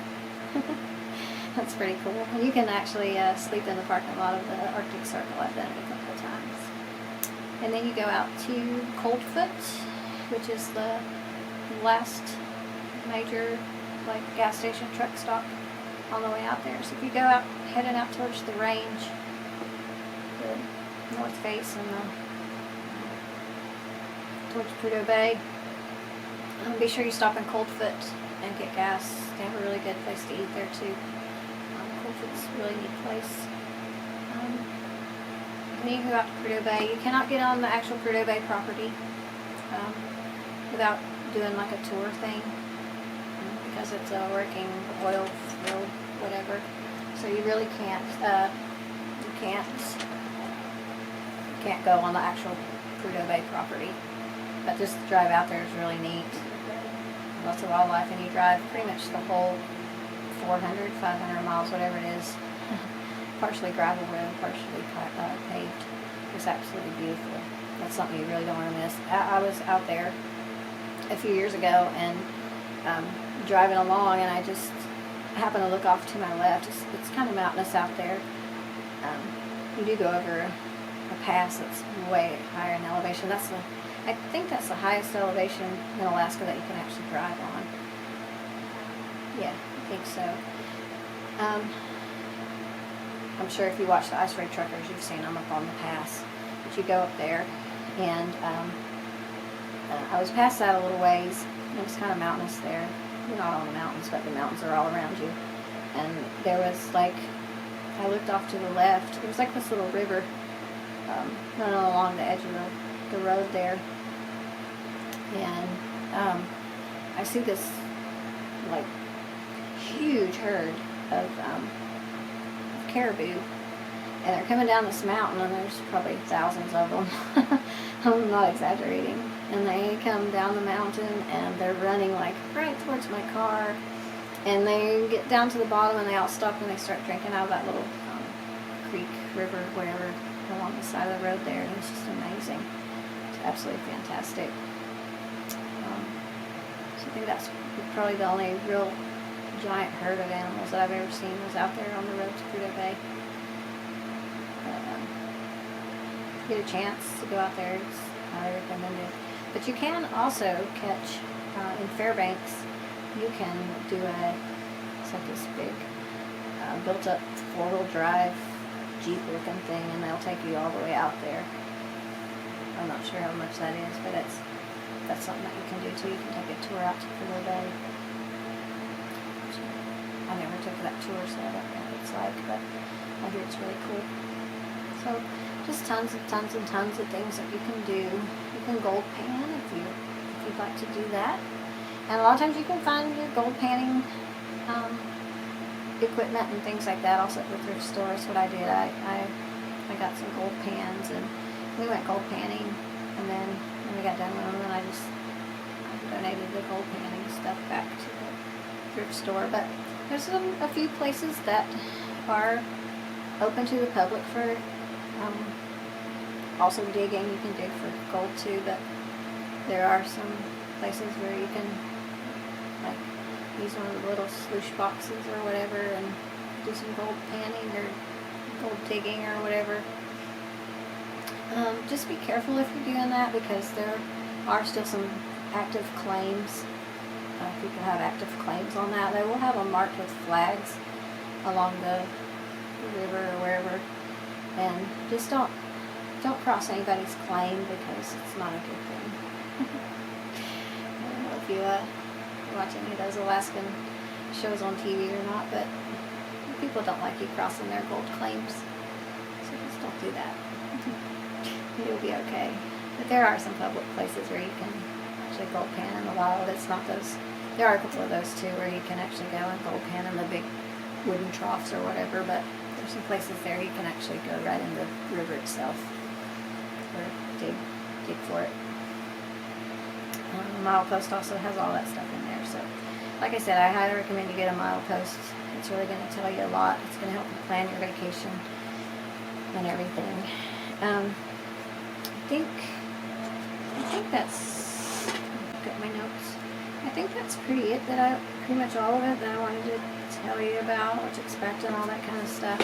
That's pretty cool. And you can actually sleep in the parking lot of the Arctic Circle. I've done it a couple of times. And then you go out to Coldfoot, which is the last major gas station truck stop on the way out there. So if you go out, heading out towards the range, the north face and towards Prudhoe Bay, be sure you stop in Coldfoot and get gas. They have a really good place to eat there too. Coldfoot's a really neat place. And you can go out to Prudhoe Bay. You cannot get on the actual Prudhoe Bay property without doing like a tour thing, because it's a working oil field, whatever. So you really can't go on the actual Prudhoe Bay property. But just the drive out there is really neat. Lots of wildlife, and you drive pretty much the whole 400, 500 miles, whatever it is. Partially gravel road, partially paved. It's absolutely beautiful. That's something you really don't want to miss. I was out there a few years ago and driving along, and I just happened to look off to my left. It's kind of mountainous out there. You do go over a pass that's way higher in elevation. I think that's the highest elevation in Alaska that you can actually drive on. Yeah, I think so. I'm sure if you watch the Ice Road Truckers, you've seen them up on the pass. But you go up there, and I was past that a little ways. It was kind of mountainous there. You're not on the mountains, but the mountains are all around you. And there was I looked off to the left. There was this little river running along the edge of the road there. And I see this huge herd of caribou, and they're coming down this mountain, and there's probably thousands of them. I'm not exaggerating. And they come down the mountain, and they're running right towards my car, and they get down to the bottom, and they all stop, and they start drinking out of that little creek, river, whatever, along the side of the road there. And it's just amazing. It's absolutely fantastic. So I think that's probably the only real giant herd of animals that I've ever seen was out there on the road to Prudhoe Bay. If you get a chance to go out there, it's highly recommended. But you can also catch in Fairbanks. You can do it's like this big built-up four-wheel drive Jeep looking thing, and they'll take you all the way out there. I'm not sure how much that is, but that's something that you can do too. You can take a tour out to Prudhoe Bay. I never took that tour, so I don't know what it's like, but I hear it's really cool. So just tons and tons and tons of things that you can do. You can gold pan if you'd like to do that. And a lot of times you can find your gold panning equipment and things like that also at the thrift store. That's what I did. I got some gold pans, and we went gold panning, and then when we got done with them, then I donated the gold panning stuff back to the thrift store. But there's a few places that are open to the public for also digging. You can dig for gold too, but there are some places where you can use one of the little sluice boxes or whatever and do some gold panning or gold digging or whatever. Just be careful if you're doing that, because there are still some active claims. People have active claims on that. They will have them marked with flags along the river or wherever, and just don't cross anybody's claim, because it's not a good thing. I don't know if you watch any of those Alaskan shows on TV or not, but people don't like you crossing their gold claims, so just don't do that. You'll be okay. But there are some public places where you can actually gold pan in the wild. It's not those. There are a couple of those too where you can actually go and gold pan in the big wooden troughs or whatever, but there's some places there you can actually go right in the river itself or dig for it. The milepost also has all that stuff in there. So, like I said, I highly recommend you get a milepost. It's really going to tell you a lot. It's going to help you plan your vacation and everything. I think think that's, look at my notes. I think that's pretty much all of it that I wanted to tell you about, what to expect and all that kind of stuff.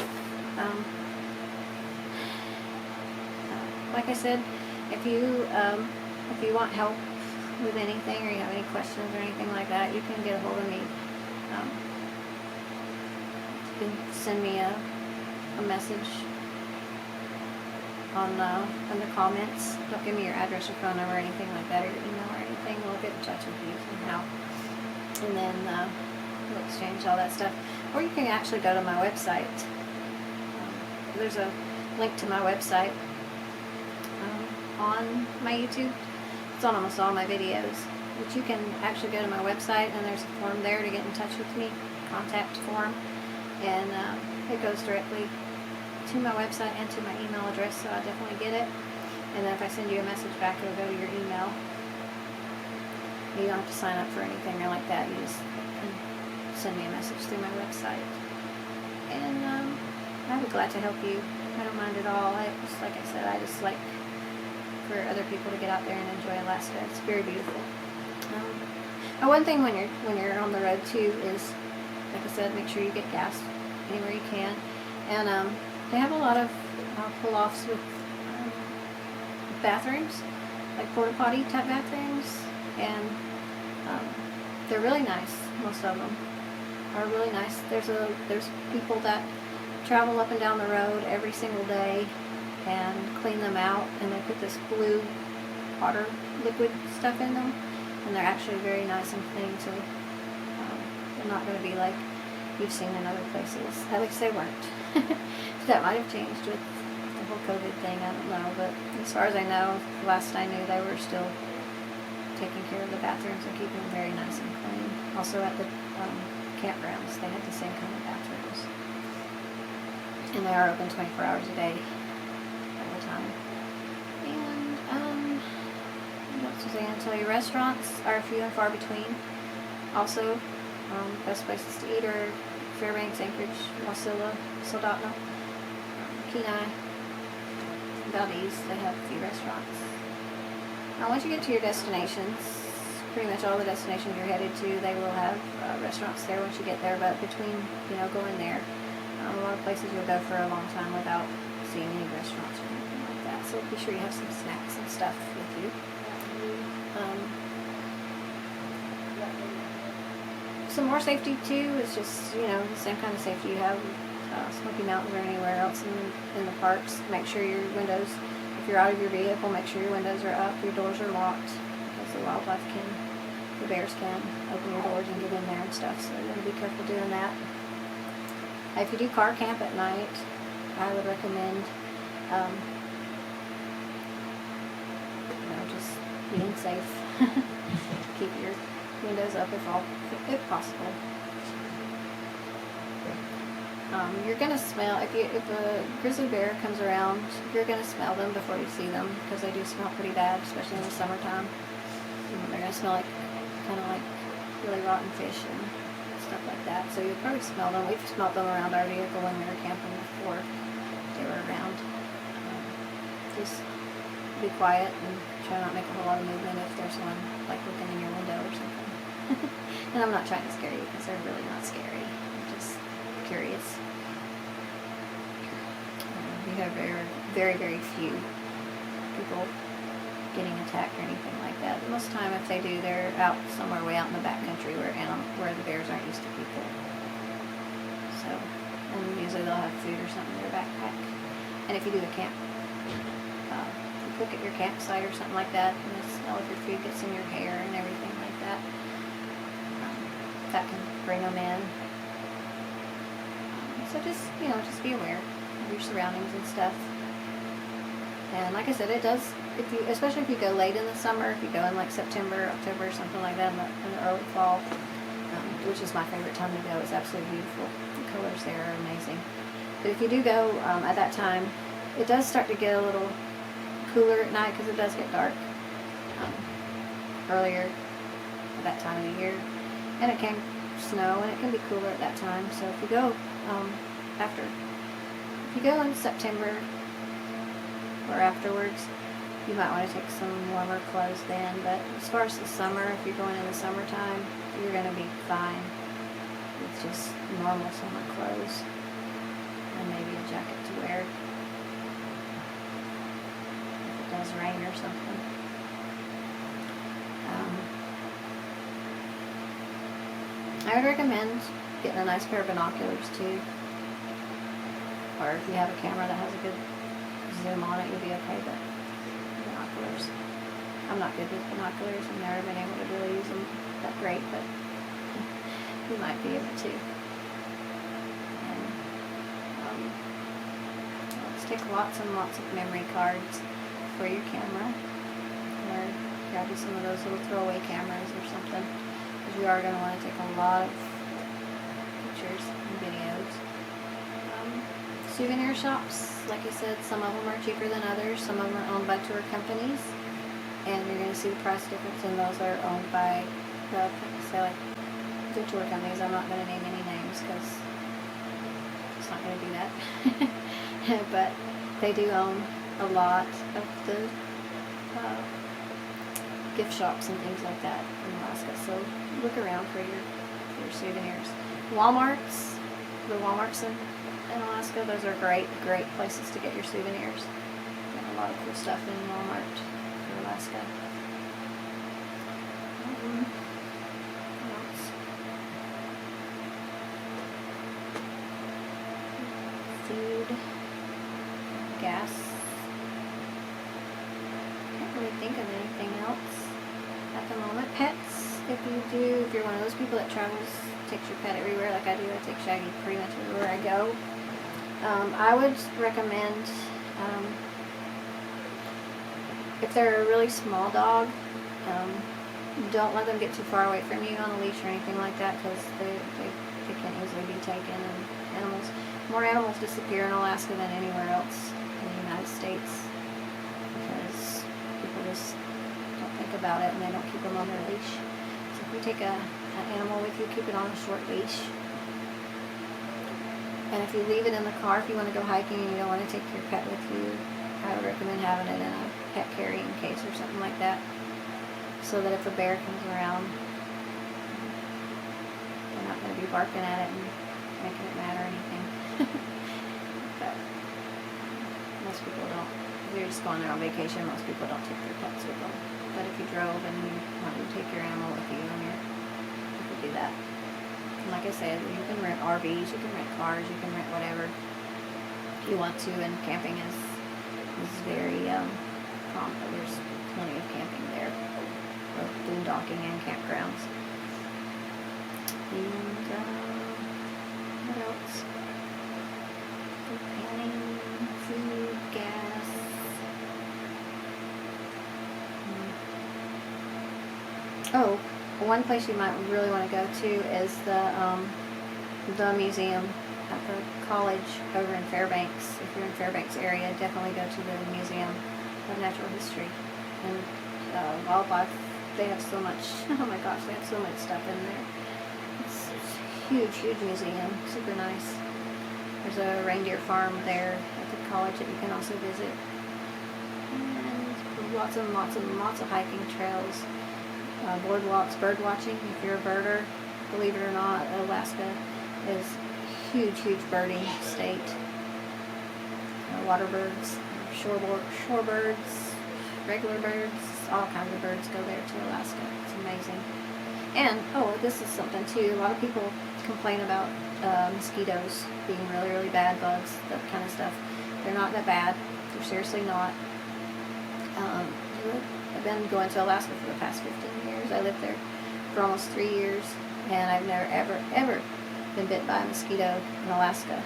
Like I said, if you want help with anything or you have any questions or anything like that, you can get a hold of me. You can send me a message on the comments. Don't give me your address or phone number or anything like that, or your email or anything. We'll get in touch with you somehow, and then we'll exchange all that stuff. Or you can actually go to my website. There's a link to my website on my YouTube. It's on almost all my videos. But you can actually go to my website, and there's a form there to get in touch with me, contact form, and it goes directly to my website and to my email address, so I definitely get it. And then if I send you a message back, it'll go to your email. You don't have to sign up for anything or like that. You just can send me a message through my website, and I'd be glad to help you. I don't mind at all. Like I said, I just like for other people to get out there and enjoy Alaska. It's very beautiful. One thing when you're on the road too is, like I said, make sure you get gas anywhere you can, and they have a lot of pull-offs with bathrooms, like porta potty type bathrooms, and they're really nice. Most of them are really nice. There's people that travel up and down the road every single day and clean them out, and they put this blue water liquid stuff in them, and they're actually very nice and clean, so they're not going to be like you've seen in other places. At least they weren't. That might have changed with the whole COVID thing, I don't know, but as far as I know, last I knew, they were still taking care of the bathrooms and keeping them very nice and clean. Also at the campgrounds, they had the same kind of bathrooms. And they are open 24 hours a day, all the time. And, what else was I going to tell you? Restaurants are few and far between. Also, best places to eat are Fairbanks, Anchorage, Wasilla, Soldotna, Kenai, Valdez. They have a few restaurants. Now, once you get to your destinations, pretty much all the destinations you're headed to, they will have restaurants there once you get there. But between, going there, a lot of places you'll go for a long time without seeing any restaurants or anything like that. So be sure you have some snacks and stuff with you. Some more safety too is just, the same kind of safety you have with Smoky Mountains or anywhere else in the parks. Make sure your windows, if you're out of your vehicle, make sure your windows are up, your doors are locked, because the bears can open your doors and get in there and stuff, so you want to be careful doing that. If you do car camp at night, I would recommend just being safe. Keep your windows up if possible. You're gonna smell, if a grizzly bear comes around, you're gonna smell them before you see them, because they do smell pretty bad, especially in the summertime. They're gonna smell kind of like really rotten fish and stuff like that. So you'll probably smell them. We've smelled them around our vehicle when we were camping before they were around. Just be quiet and try not to make a whole lot of movement if there's one like looking in your window or something. And I'm not trying to scare you, because they're really not scary. I'm just curious. We have very, very, very few people getting attacked or anything like that. Most of the time, if they do, they're out somewhere way out in the backcountry where the bears aren't used to people. So, and usually they'll have food or something in their backpack. And if you do a camp, if you cook at your campsite or something like that, and the smell of your food gets in your hair and everything like that, that can bring them in. So just be aware of your surroundings and stuff. And like I said, it does, especially if you go late in the summer, if you go in like September, October, or something like that, in the early fall, which is my favorite time to go. It's absolutely beautiful. The colors there are amazing. But if you do go at that time, it does start to get a little cooler at night, because it does get dark earlier at that time of the year, and it can snow and it can be cooler at that time. So if you go if you go in September or afterwards, you might want to take some warmer clothes then. But as far as the summer, if you're going in the summertime, you're going to be fine with just normal summer clothes and maybe a jacket to wear if it does rain or something. I would recommend getting a nice pair of binoculars too, or if you have a camera that has a good zoom on it, you'll be okay. But binoculars, I'm not good with binoculars. I've never been able to really use them that great, but you might be able to. And let's take lots and lots of memory cards for your camera, or grab you some of those little throwaway cameras or something, because you are going to want to take a lot of pictures and videos. Souvenir shops, like I said, some of them are cheaper than others. Some of them are owned by tour companies, and you're going to see the price difference in those that are owned by, say like the tour companies. I'm not going to name any names because it's not going to do that. But they do own a lot of the gift shops and things like that in Alaska. So look around for your souvenirs. Walmarts, the Walmarts in Alaska, those are great places to get your souvenirs. Got a lot of cool stuff in Walmart for Alaska. What else? Food, gas. Can't really think of anything else at the moment. Pets, if you're one of those people that travels, takes your pet everywhere like I do. I take Shaggy pretty much everywhere I go. I would recommend, if they're a really small dog, don't let them get too far away from you on a leash or anything like that, because they can easily be taken. And more animals disappear in Alaska than anywhere else in the United States, because people just don't think about it and they don't keep them on their leash. So if you take an animal with you, keep it on a short leash. And if you leave it in the car, if you want to go hiking and you don't want to take your pet with you, I would recommend having it in a pet carrying case or something like that, so that if a bear comes around, they're not going to be barking at it and making it mad or anything. But most people don't. If you're just going there on vacation, most people don't take their pets with them. But if you drove and you want to take your animal with you, you could do that. And like I said, you can rent RVs, you can rent cars, you can rent whatever you want to, and camping is very common. There's plenty of camping there, both boondocking and campgrounds. And what else? Propane, food, gas. Oh, one place you might really want to go to is the museum at the college over in Fairbanks. If you're in Fairbanks area, definitely go to the Museum of Natural History and Wildlife. They have so much, oh my gosh, they have so much stuff in there. It's a huge museum, super nice. There's a reindeer farm there at the college that you can also visit. And lots of hiking trails. Boardwalks, bird watching. If you're a birder, believe it or not, Alaska is huge birding state. Water birds, shorebirds, regular birds, all kinds of birds go there to Alaska. It's amazing. And this is something too. A lot of people complain about mosquitoes being really bad, bugs, that kind of stuff. They're not that bad. They're seriously not. I've been going to Alaska for the past 15 years. I lived there for almost 3 years, and I've never ever been bit by a mosquito in Alaska.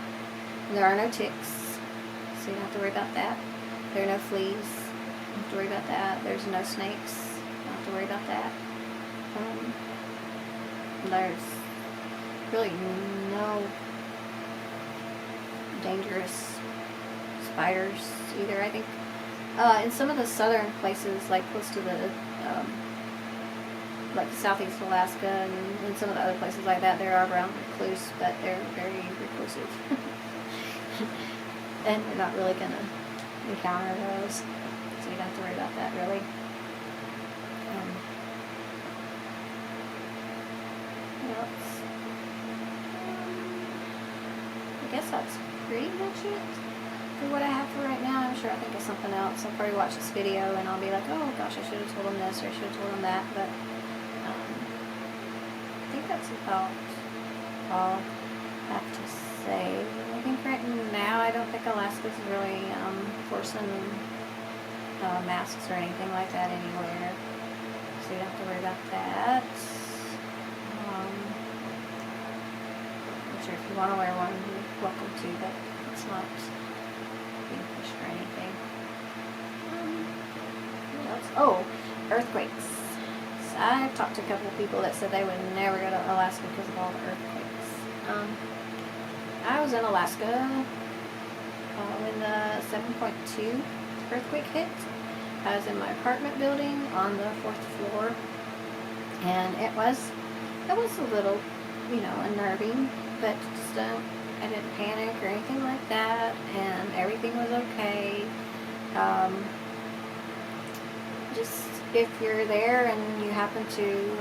And there are no ticks, so you don't have to worry about that. There are no fleas, you don't have to worry about that. There's no snakes, you don't have to worry about that. There's really no dangerous spiders either. I think in some of the southern places, like close to the like southeast Alaska and some of the other places like that, there are brown recluse, but they're very reclusive. And you're not really going to encounter those, so you don't have to worry about that really. What else? I guess that's pretty much it for what I have for right now. I'm sure I'll think of something else. I'll probably watch this video and I'll be like, oh gosh, I should have told them this or I should have told them that. But I think that's about all I have to say. I think right now I don't think Alaska's really forcing masks or anything like that anywhere. So you don't have to worry about that. I'm sure if you want to wear one, you're welcome to, but it's not being pushed or anything. What else? Oh, earthquakes. So I've talked to a couple of people that said they would never go to Alaska because of all the earthquakes. I was in Alaska when the 7.2 earthquake hit. I was in my apartment building on the 4th floor, and it was a little, unnerving, but just I didn't panic or anything like that, and everything was okay. Just if you're there and you happen to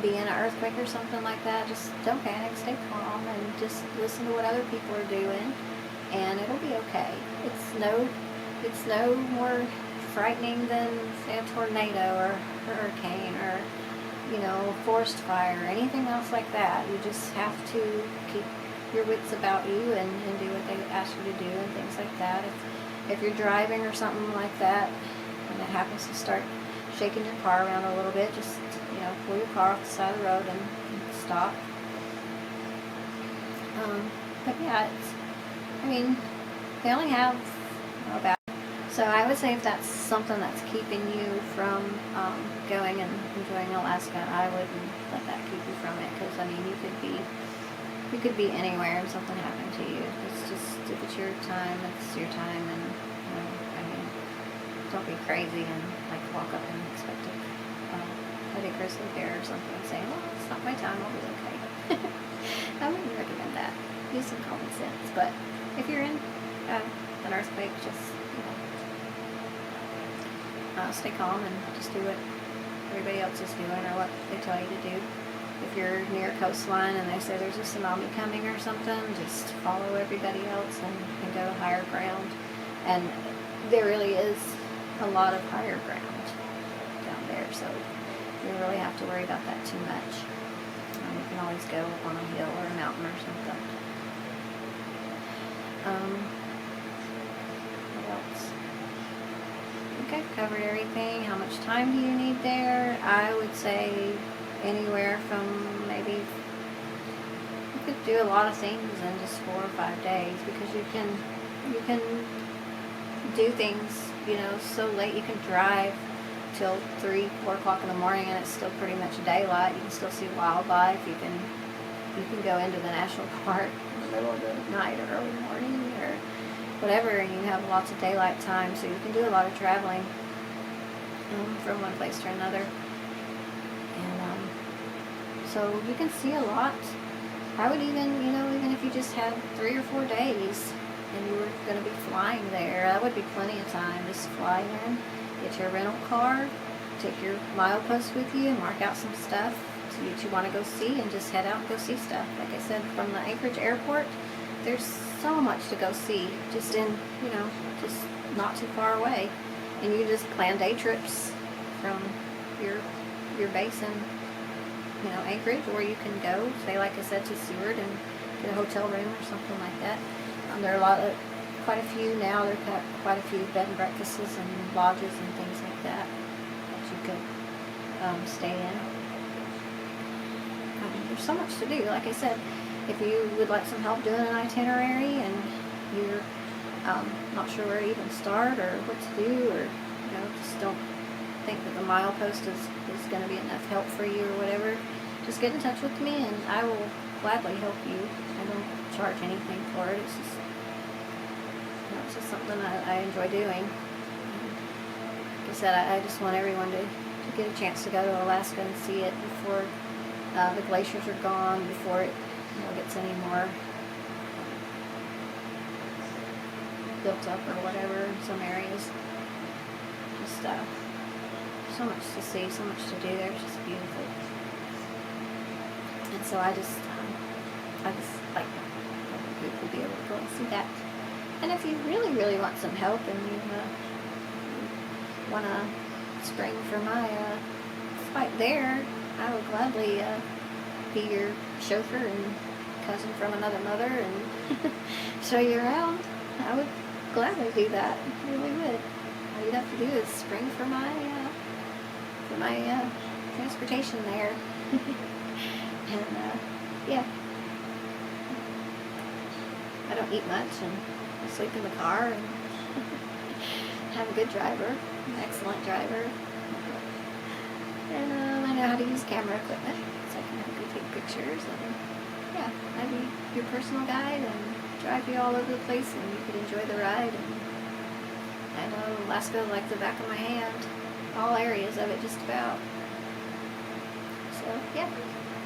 be in an earthquake or something like that, just don't panic, stay calm, and just listen to what other people are doing, and it'll be okay. It's no more frightening than, say, a tornado or a hurricane or forest fire or anything else like that. You just have to keep your wits about you and do what they ask you to do and things like that. If you're driving or something like that and it happens to start shaking your car around a little bit, just pull your car off the side of the road and stop. But yeah, they only have about. So I would say if that's something that's keeping you from going and enjoying Alaska, I wouldn't let that keep you from it, because you could be anywhere and something happened to you. It's just, if it's your time, it's your time, and don't be crazy and walk up and expect to hit a grizzly bear or something and say, well, it's not my time, I'll be okay. I wouldn't recommend that. Use some common sense. But if you're in an earthquake, just stay calm and just do what everybody else is doing or what they tell you to do. If you're near a coastline and they say there's a tsunami coming or something, just follow everybody else and go higher ground. And there really is a lot of higher ground down there, so you don't really have to worry about that too much. You can always go up on a hill or a mountain or something. What else? I think I've covered everything. How much time do you need there? I would say anywhere from maybe, you could do a lot of things in just 4 or 5 days, because you can do things, so late. You can drive till 3, 4 o'clock in the morning and it's still pretty much daylight. You can still see wildlife. You can go into the national park in the middle of the night or early morning or whatever, and you have lots of daylight time, so you can do a lot of traveling from one place to another. And so you can see a lot. I would even, even if you just had 3 or 4 days and you were going to be flying there, that would be plenty of time. Just fly in, get your rental car, take your milepost with you, and mark out some stuff that you want to go see, and just head out and go see stuff. Like I said, from the Anchorage airport, there's so much to go see, just just not too far away. And you just plan day trips from your base in, Anchorage, or you can go, say, like I said, to Seward and get a hotel room or something like that. There are quite a few now. They've got quite a few bed and breakfasts and lodges and things like that you could stay in. There's so much to do. Like I said, if you would like some help doing an itinerary and you're not sure where to even start or what to do, or just don't think that the milepost is going to be enough help for you or whatever, just get in touch with me and I will gladly help you. I don't charge anything for it. It's just something I enjoy doing. Like I said, I just want everyone to get a chance to go to Alaska and see it before the glaciers are gone, before it gets any more built up or whatever in some areas. just so much to see, so much to do there. It's just beautiful. And so I just like people to be able to go and see that. And if you really, really want some help and you want to spring for my fight there, I would gladly be your chauffeur and cousin from another mother and show you around. I would gladly do that. I really would. All you'd have to do is spring for my transportation there. And yeah, I don't eat much and I sleep in the car and have a good driver, an excellent driver. And I know how to use camera equipment, so I can help you take pictures. And yeah, I'd be your personal guide and drive you all over the place, and you could enjoy the ride. And I know Alaska like the back of my hand, all areas of it just about. So yeah,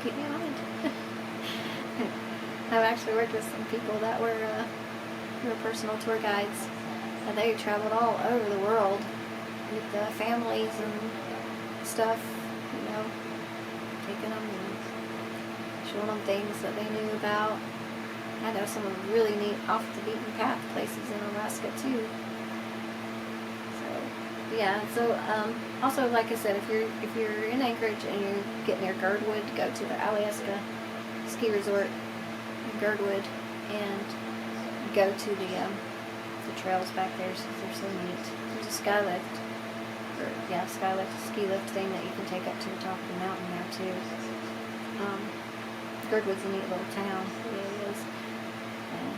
keep me in mind. I've actually worked with some people that were personal tour guides, and they traveled all over the world with families and stuff, you know, taking them and showing them things that they knew about. I know some really neat off the beaten path places in Alaska too. So yeah, so also like I said, if you're in Anchorage and you get near Girdwood, go to the Alaska ski resort in Girdwood and go to the trails back there, since they're so neat. There's a ski lift, ski lift thing that you can take up to the top of the mountain there too. Girdwood's a neat little town, it really is. And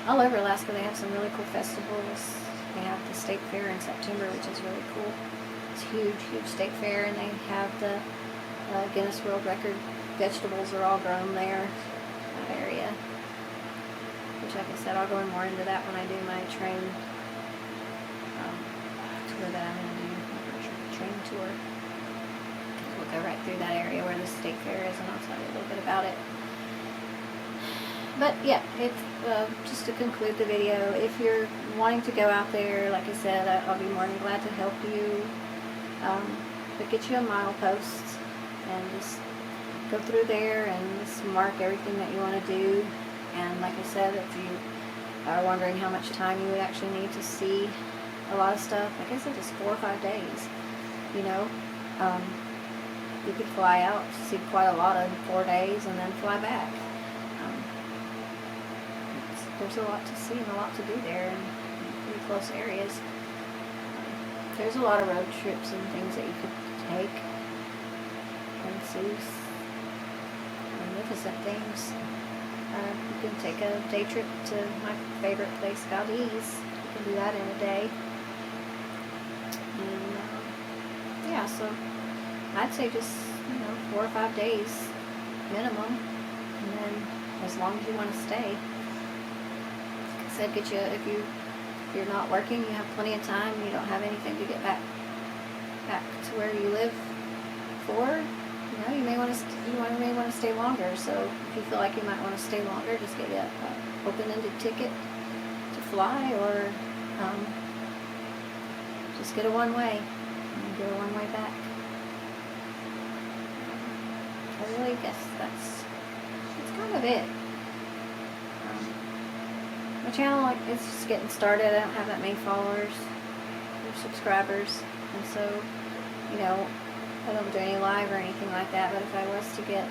all over Alaska they have some really cool festivals. They have the state fair in September, which is really cool. It's a huge, huge state fair, and they have the Guinness World Record vegetables are all grown there, that area. Which, like I said, I'll go more into that when I do my train tour that I'm going to do, my train tour. We'll go right through that area where the state fair is, and I'll tell you a little bit about it. But yeah, it's just to conclude the video, if you're wanting to go out there, like I said, I'll be more than glad to help you. But get you a milepost and just go through there and just mark everything that you want to do. And like I said, if you are wondering how much time you would actually need to see a lot of stuff, like I said, just 4 or 5 days, you know. You could fly out, see quite a lot in 4 days, and then fly back. There's a lot to see and a lot to do there in pretty close areas. There's a lot of road trips and things that you could take and see magnificent things. You can take a day trip to my favorite place, Valdez. You can do that in a day. And yeah, so I'd say just 4 or 5 days minimum, and then as long as you want to stay. Like I said, get you if you're not working, you have plenty of time. You don't have anything to get back to where you live for. You may want to stay longer. So if you feel like you might want to stay longer, just get an open-ended ticket to fly, or just get a one-way and go a one-way back. I really guess that's kind of it. My channel, it's just getting started. I don't have that many followers or subscribers, and so I don't do any live or anything like that. But if I was to get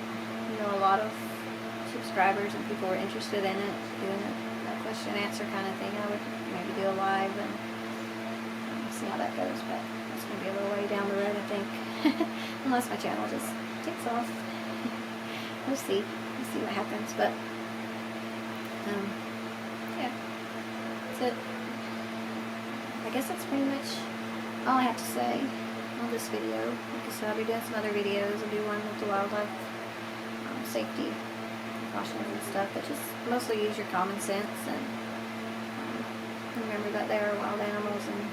a lot of subscribers and people were interested in it, doing a question and answer kind of thing, I would maybe do a live and see how that goes. But it's going to be a little way down the road, I think, unless my channel just takes off. We'll see what happens. But yeah, that's it. I guess that's pretty much all I have to say on this video. Like I said, I'll be doing some other videos. I'll do one with the wildlife safety precautions and stuff, but just mostly use your common sense and remember that they are wild animals, and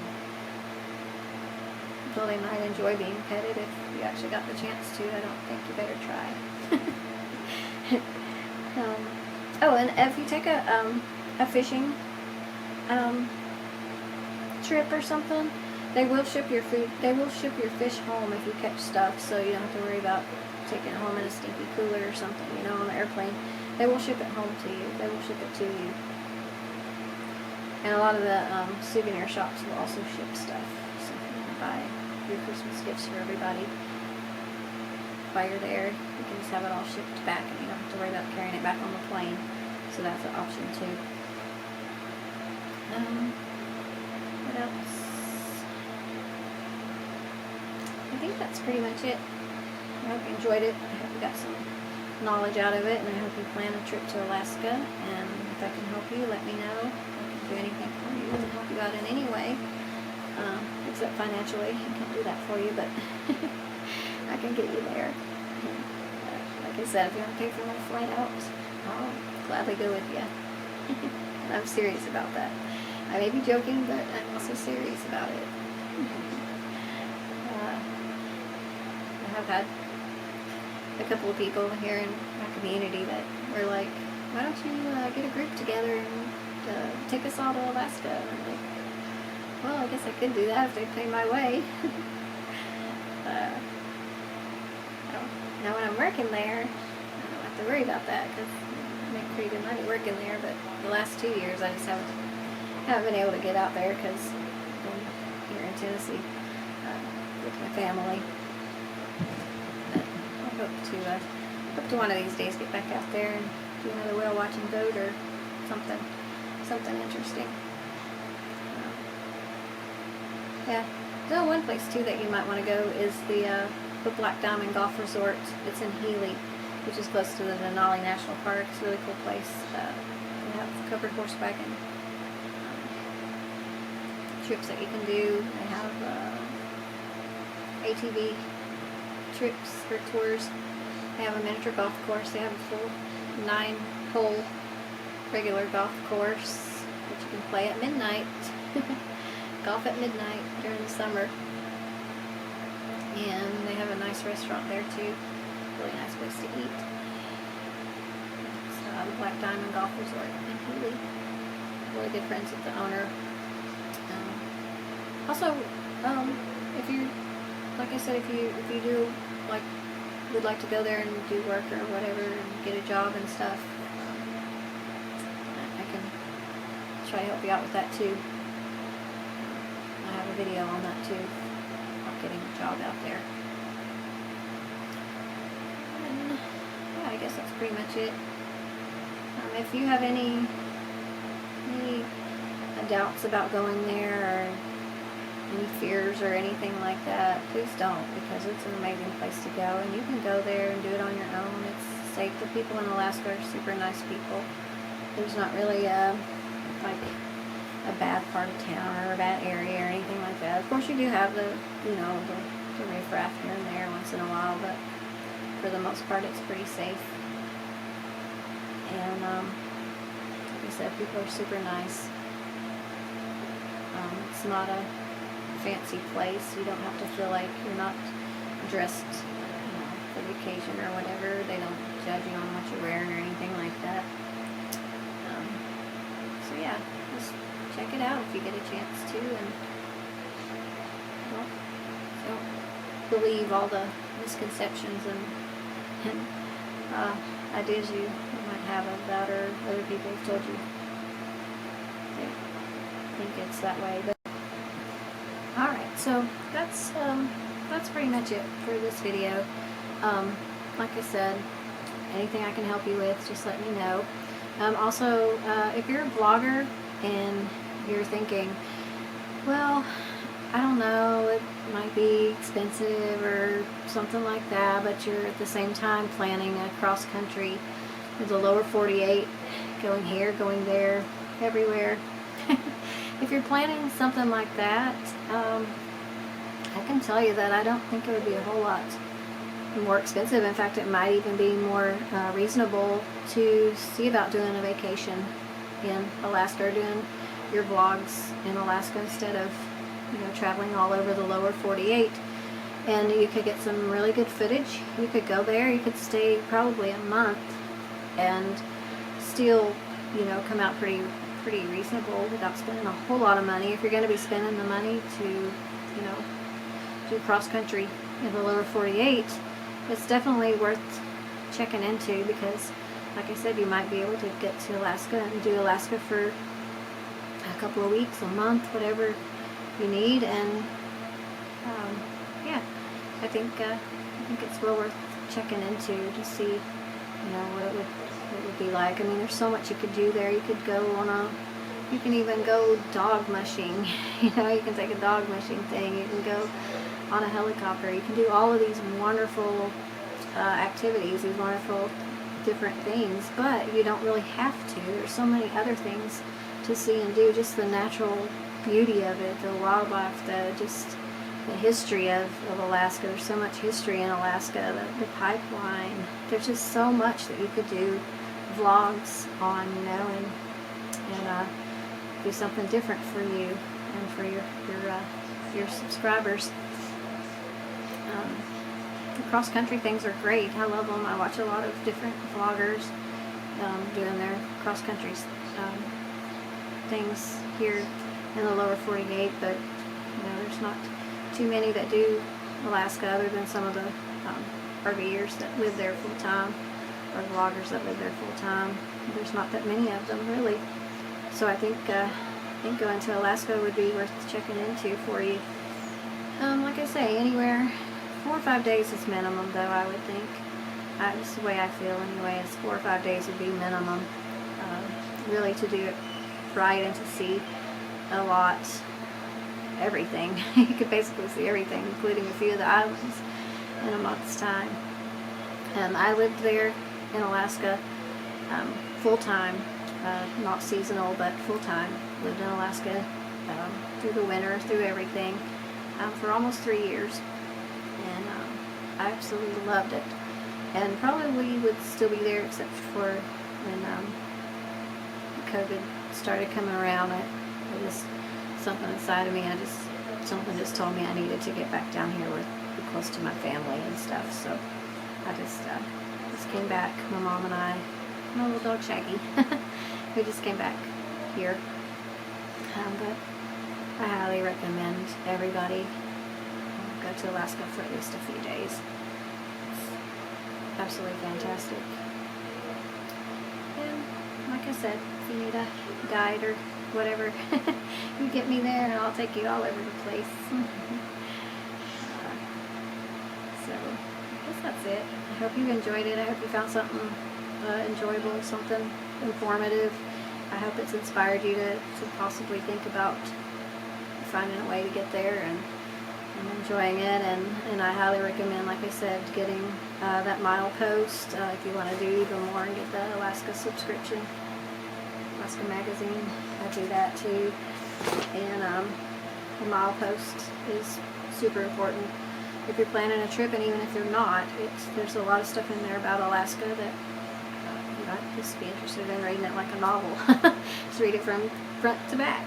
though they might enjoy being petted, if you actually got the chance to, I don't think you better try. Oh, and if you take a fishing trip or something, They will ship your food. They will ship your fish home if you catch stuff, so you don't have to worry about taking it home in a stinky cooler or something, you know, on the airplane. They will ship it home to you. They will ship it to you. And a lot of the souvenir shops will also ship stuff. So if you want to buy your Christmas gifts for everybody while you're there, you can just have it all shipped back, and you don't have to worry about carrying it back on the plane. So that's an option too. What else? I think that's pretty much it. I hope you enjoyed it. I hope you got some knowledge out of it, and I hope you plan a trip to Alaska. And if I can help you, let me know. I can do anything for you and help you out in any way, except financially. I can't do that for you, but I can get you there. Like I said, if you want to pay for my flight out, I'll gladly go with you. I'm serious about that. I may be joking, but I'm also serious about it. I have had a couple of people here in my community that were like, why don't you get a group together and take us all to Alaska? And I'm like, well, I guess I could do that if they pay my way. Now when I'm working there, I don't have to worry about that because I make pretty good money working there, but the last 2 years I just haven't been able to get out there because I'm here in Tennessee with my family. But I hope to one of these days get back out there and do another whale watching boat or something interesting. Yeah. So one place too that you might want to go is the Black Diamond Golf Resort. It's in Healy, which is close to the Denali National Park. It's a really cool place. They have covered horseback and trips that you can do. They have ATV trips or tours. They have a miniature golf course. They have a full 9-hole regular golf course that you can play at midnight. Golf at midnight during the summer. And they have a nice restaurant there too. Really nice place to eat. It's the Black Diamond Golf Resort in Healy. Really good friends with the owner. Also, if you, like I said, if you do would like to go there and do work or whatever and get a job and stuff, I can try to help you out with that too. I have a video on that too, about getting a job out there. And yeah, I guess that's pretty much it. If you have any doubts about going there or any fears or anything like that, please don't, because it's an amazing place to go, and you can go there and do it on your own. It's safe. The people in Alaska are super nice people. There's not really a bad part of town or a bad area or anything like that. Of course you do have the riffraff here and there once in a while, but for the most part it's pretty safe. And like I said, people are super nice. It's not a fancy place. You don't have to feel like you're not dressed for the occasion or whatever. They don't judge you on what you're wearing or anything like that. So yeah, just check it out if you get a chance to, and don't believe all the misconceptions and ideas you might have about, or other people have told you they think it's that way. But alright, so that's pretty much it for this video. Like I said, anything I can help you with, just let me know. Also, if you're a vlogger and you're thinking, well, I don't know, it might be expensive or something like that, but you're at the same time planning a cross country with the lower 48, going here, going there, everywhere. If you're planning something like that, I can tell you that I don't think it would be a whole lot more expensive. In fact, it might even be more reasonable to see about doing a vacation in Alaska, or doing your vlogs in Alaska instead of traveling all over the lower 48. And you could get some really good footage. You could go there, you could stay probably a month and still come out pretty reasonable without spending a whole lot of money. If you're going to be spending the money to you know, do cross country in the lower 48, it's definitely worth checking into, because like I said, you might be able to get to Alaska and do Alaska for a couple of weeks, a month, whatever you need. And yeah, I think it's well worth checking into to see, you know, what it would be like. I mean, there's so much you could do there. You could go on you can even go dog mushing. You know, you can take a dog mushing thing. You can go on a helicopter. You can do all of these wonderful activities, these wonderful different things, but you don't really have to. There's so many other things to see and do. Just the natural beauty of it, the wildlife, the history of Alaska. There's so much history in Alaska, the pipeline. There's just so much that you could do vlogs on, you know, and do something different for you and for your subscribers. The cross country things are great. I love them. I watch a lot of different vloggers doing their cross country things here in the lower 48, but you know, there's not too many that do Alaska, other than some of the RVers that live there full time, or vloggers that live there full time. There's not that many of them really, so I think going to Alaska would be worth checking into for you. Like I say, anywhere 4 or 5 days is minimum, though. I would think. That's the way I feel anyway. Is 4 or 5 days would be minimum, really, to do it right and to see a lot, everything. You could basically see everything, including a few of the islands, in a month's time. I lived there in Alaska full time, not seasonal, but full time. Lived in Alaska through the winter, through everything, for almost 3 years, and I absolutely loved it. And probably would still be there, except for when COVID started coming around. I just, something inside of me, something just told me I needed to get back down here, be close to my family and stuff. So I just came back. My mom and I, my little dog Shaggy, we just came back here. But I highly recommend everybody go to Alaska for at least a few days. It's absolutely fantastic. And like I said, if you need a guide or whatever, you get me there and I'll take you all over the place. So I guess that's it. I hope you enjoyed it. I hope you found something enjoyable, something informative. I hope it's inspired you to possibly think about finding a way to get there and enjoying it. And I highly recommend, like I said, getting that milepost if you want to do even more and get the Alaska subscription, Alaska magazine. I do that too. And the milepost is super important if you're planning a trip, and even if you're not, there's a lot of stuff in there about Alaska that you might just be interested in reading it like a novel. Just read it from front to back.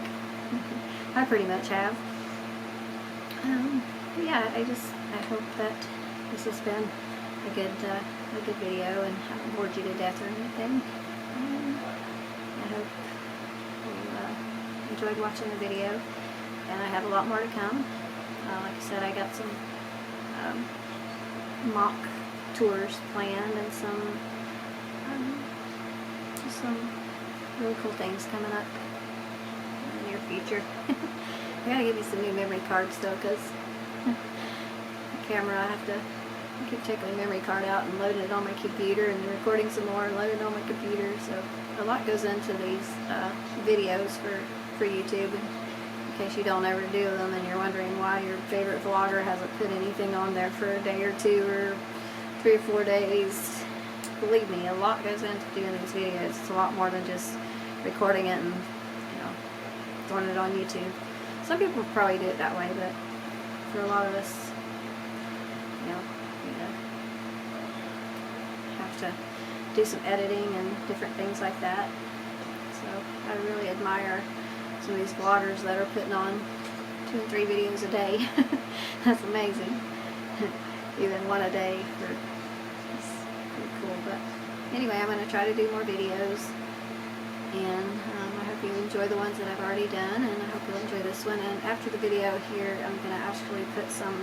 I pretty much have. Yeah, I hope that this has been a good video and haven't bored you to death or anything. I hope you enjoyed watching the video, and I have a lot more to come. Like I said, I got some mock tours planned and some really cool things coming up in the near future. I gotta give you some new memory cards though, because the camera, I keep taking the memory card out and loading it on my computer and recording some more and loading it on my computer. So a lot goes into these videos for YouTube. In case you don't ever do them and you're wondering why your favorite vlogger hasn't put anything on there for a day or two or 3 or 4 days. Believe me, a lot goes into doing these videos. It's a lot more than just recording it and, you know, throwing it on YouTube. Some people probably do it that way, but for a lot of us, you know, have to do some editing and different things like that. So I really admire some of these vloggers that are putting on 2 and 3 videos a day. That's amazing. Even one a day. It's pretty cool. But anyway, I'm going to try to do more videos. And I hope you enjoy the ones that I've already done, and I hope you'll enjoy this one. And after the video here, I'm going to actually put some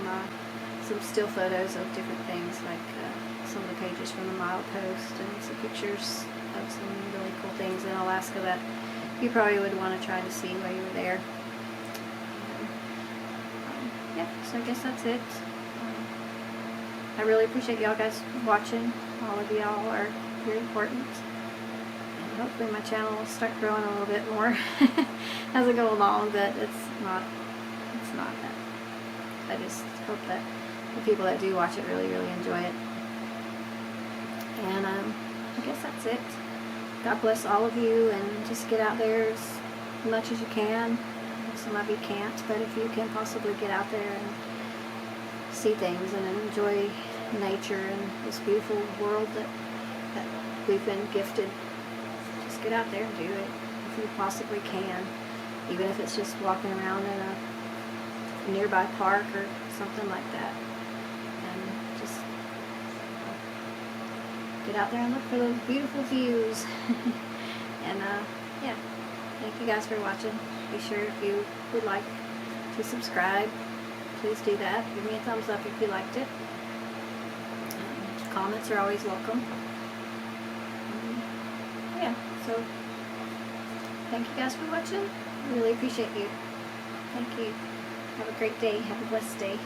still photos of different things, like some of the pages from the milepost and some pictures of some really cool things in Alaska that you probably would want to try to see while you were there. Yeah, so I guess that's it. I really appreciate y'all guys watching. All of y'all are very important. And hopefully my channel will start growing a little bit more as I go along, but it's not that. I just hope that the people that do watch it really enjoy it. And I guess that's it. God bless all of you, and just get out there as much as you can. Some of you can't, but if you can possibly get out there and see things and enjoy nature and this beautiful world that we've been gifted, just get out there and do it if you possibly can, even if it's just walking around in a nearby park or something like that. And just get out there and look for those beautiful views. And yeah, thank you guys for watching. Be sure, if you would like to subscribe, please do that. Give me a thumbs up if you liked it. Comments are always welcome. Yeah, so thank you guys for watching. I really appreciate you. Thank you. Have a great day. Have a blessed day.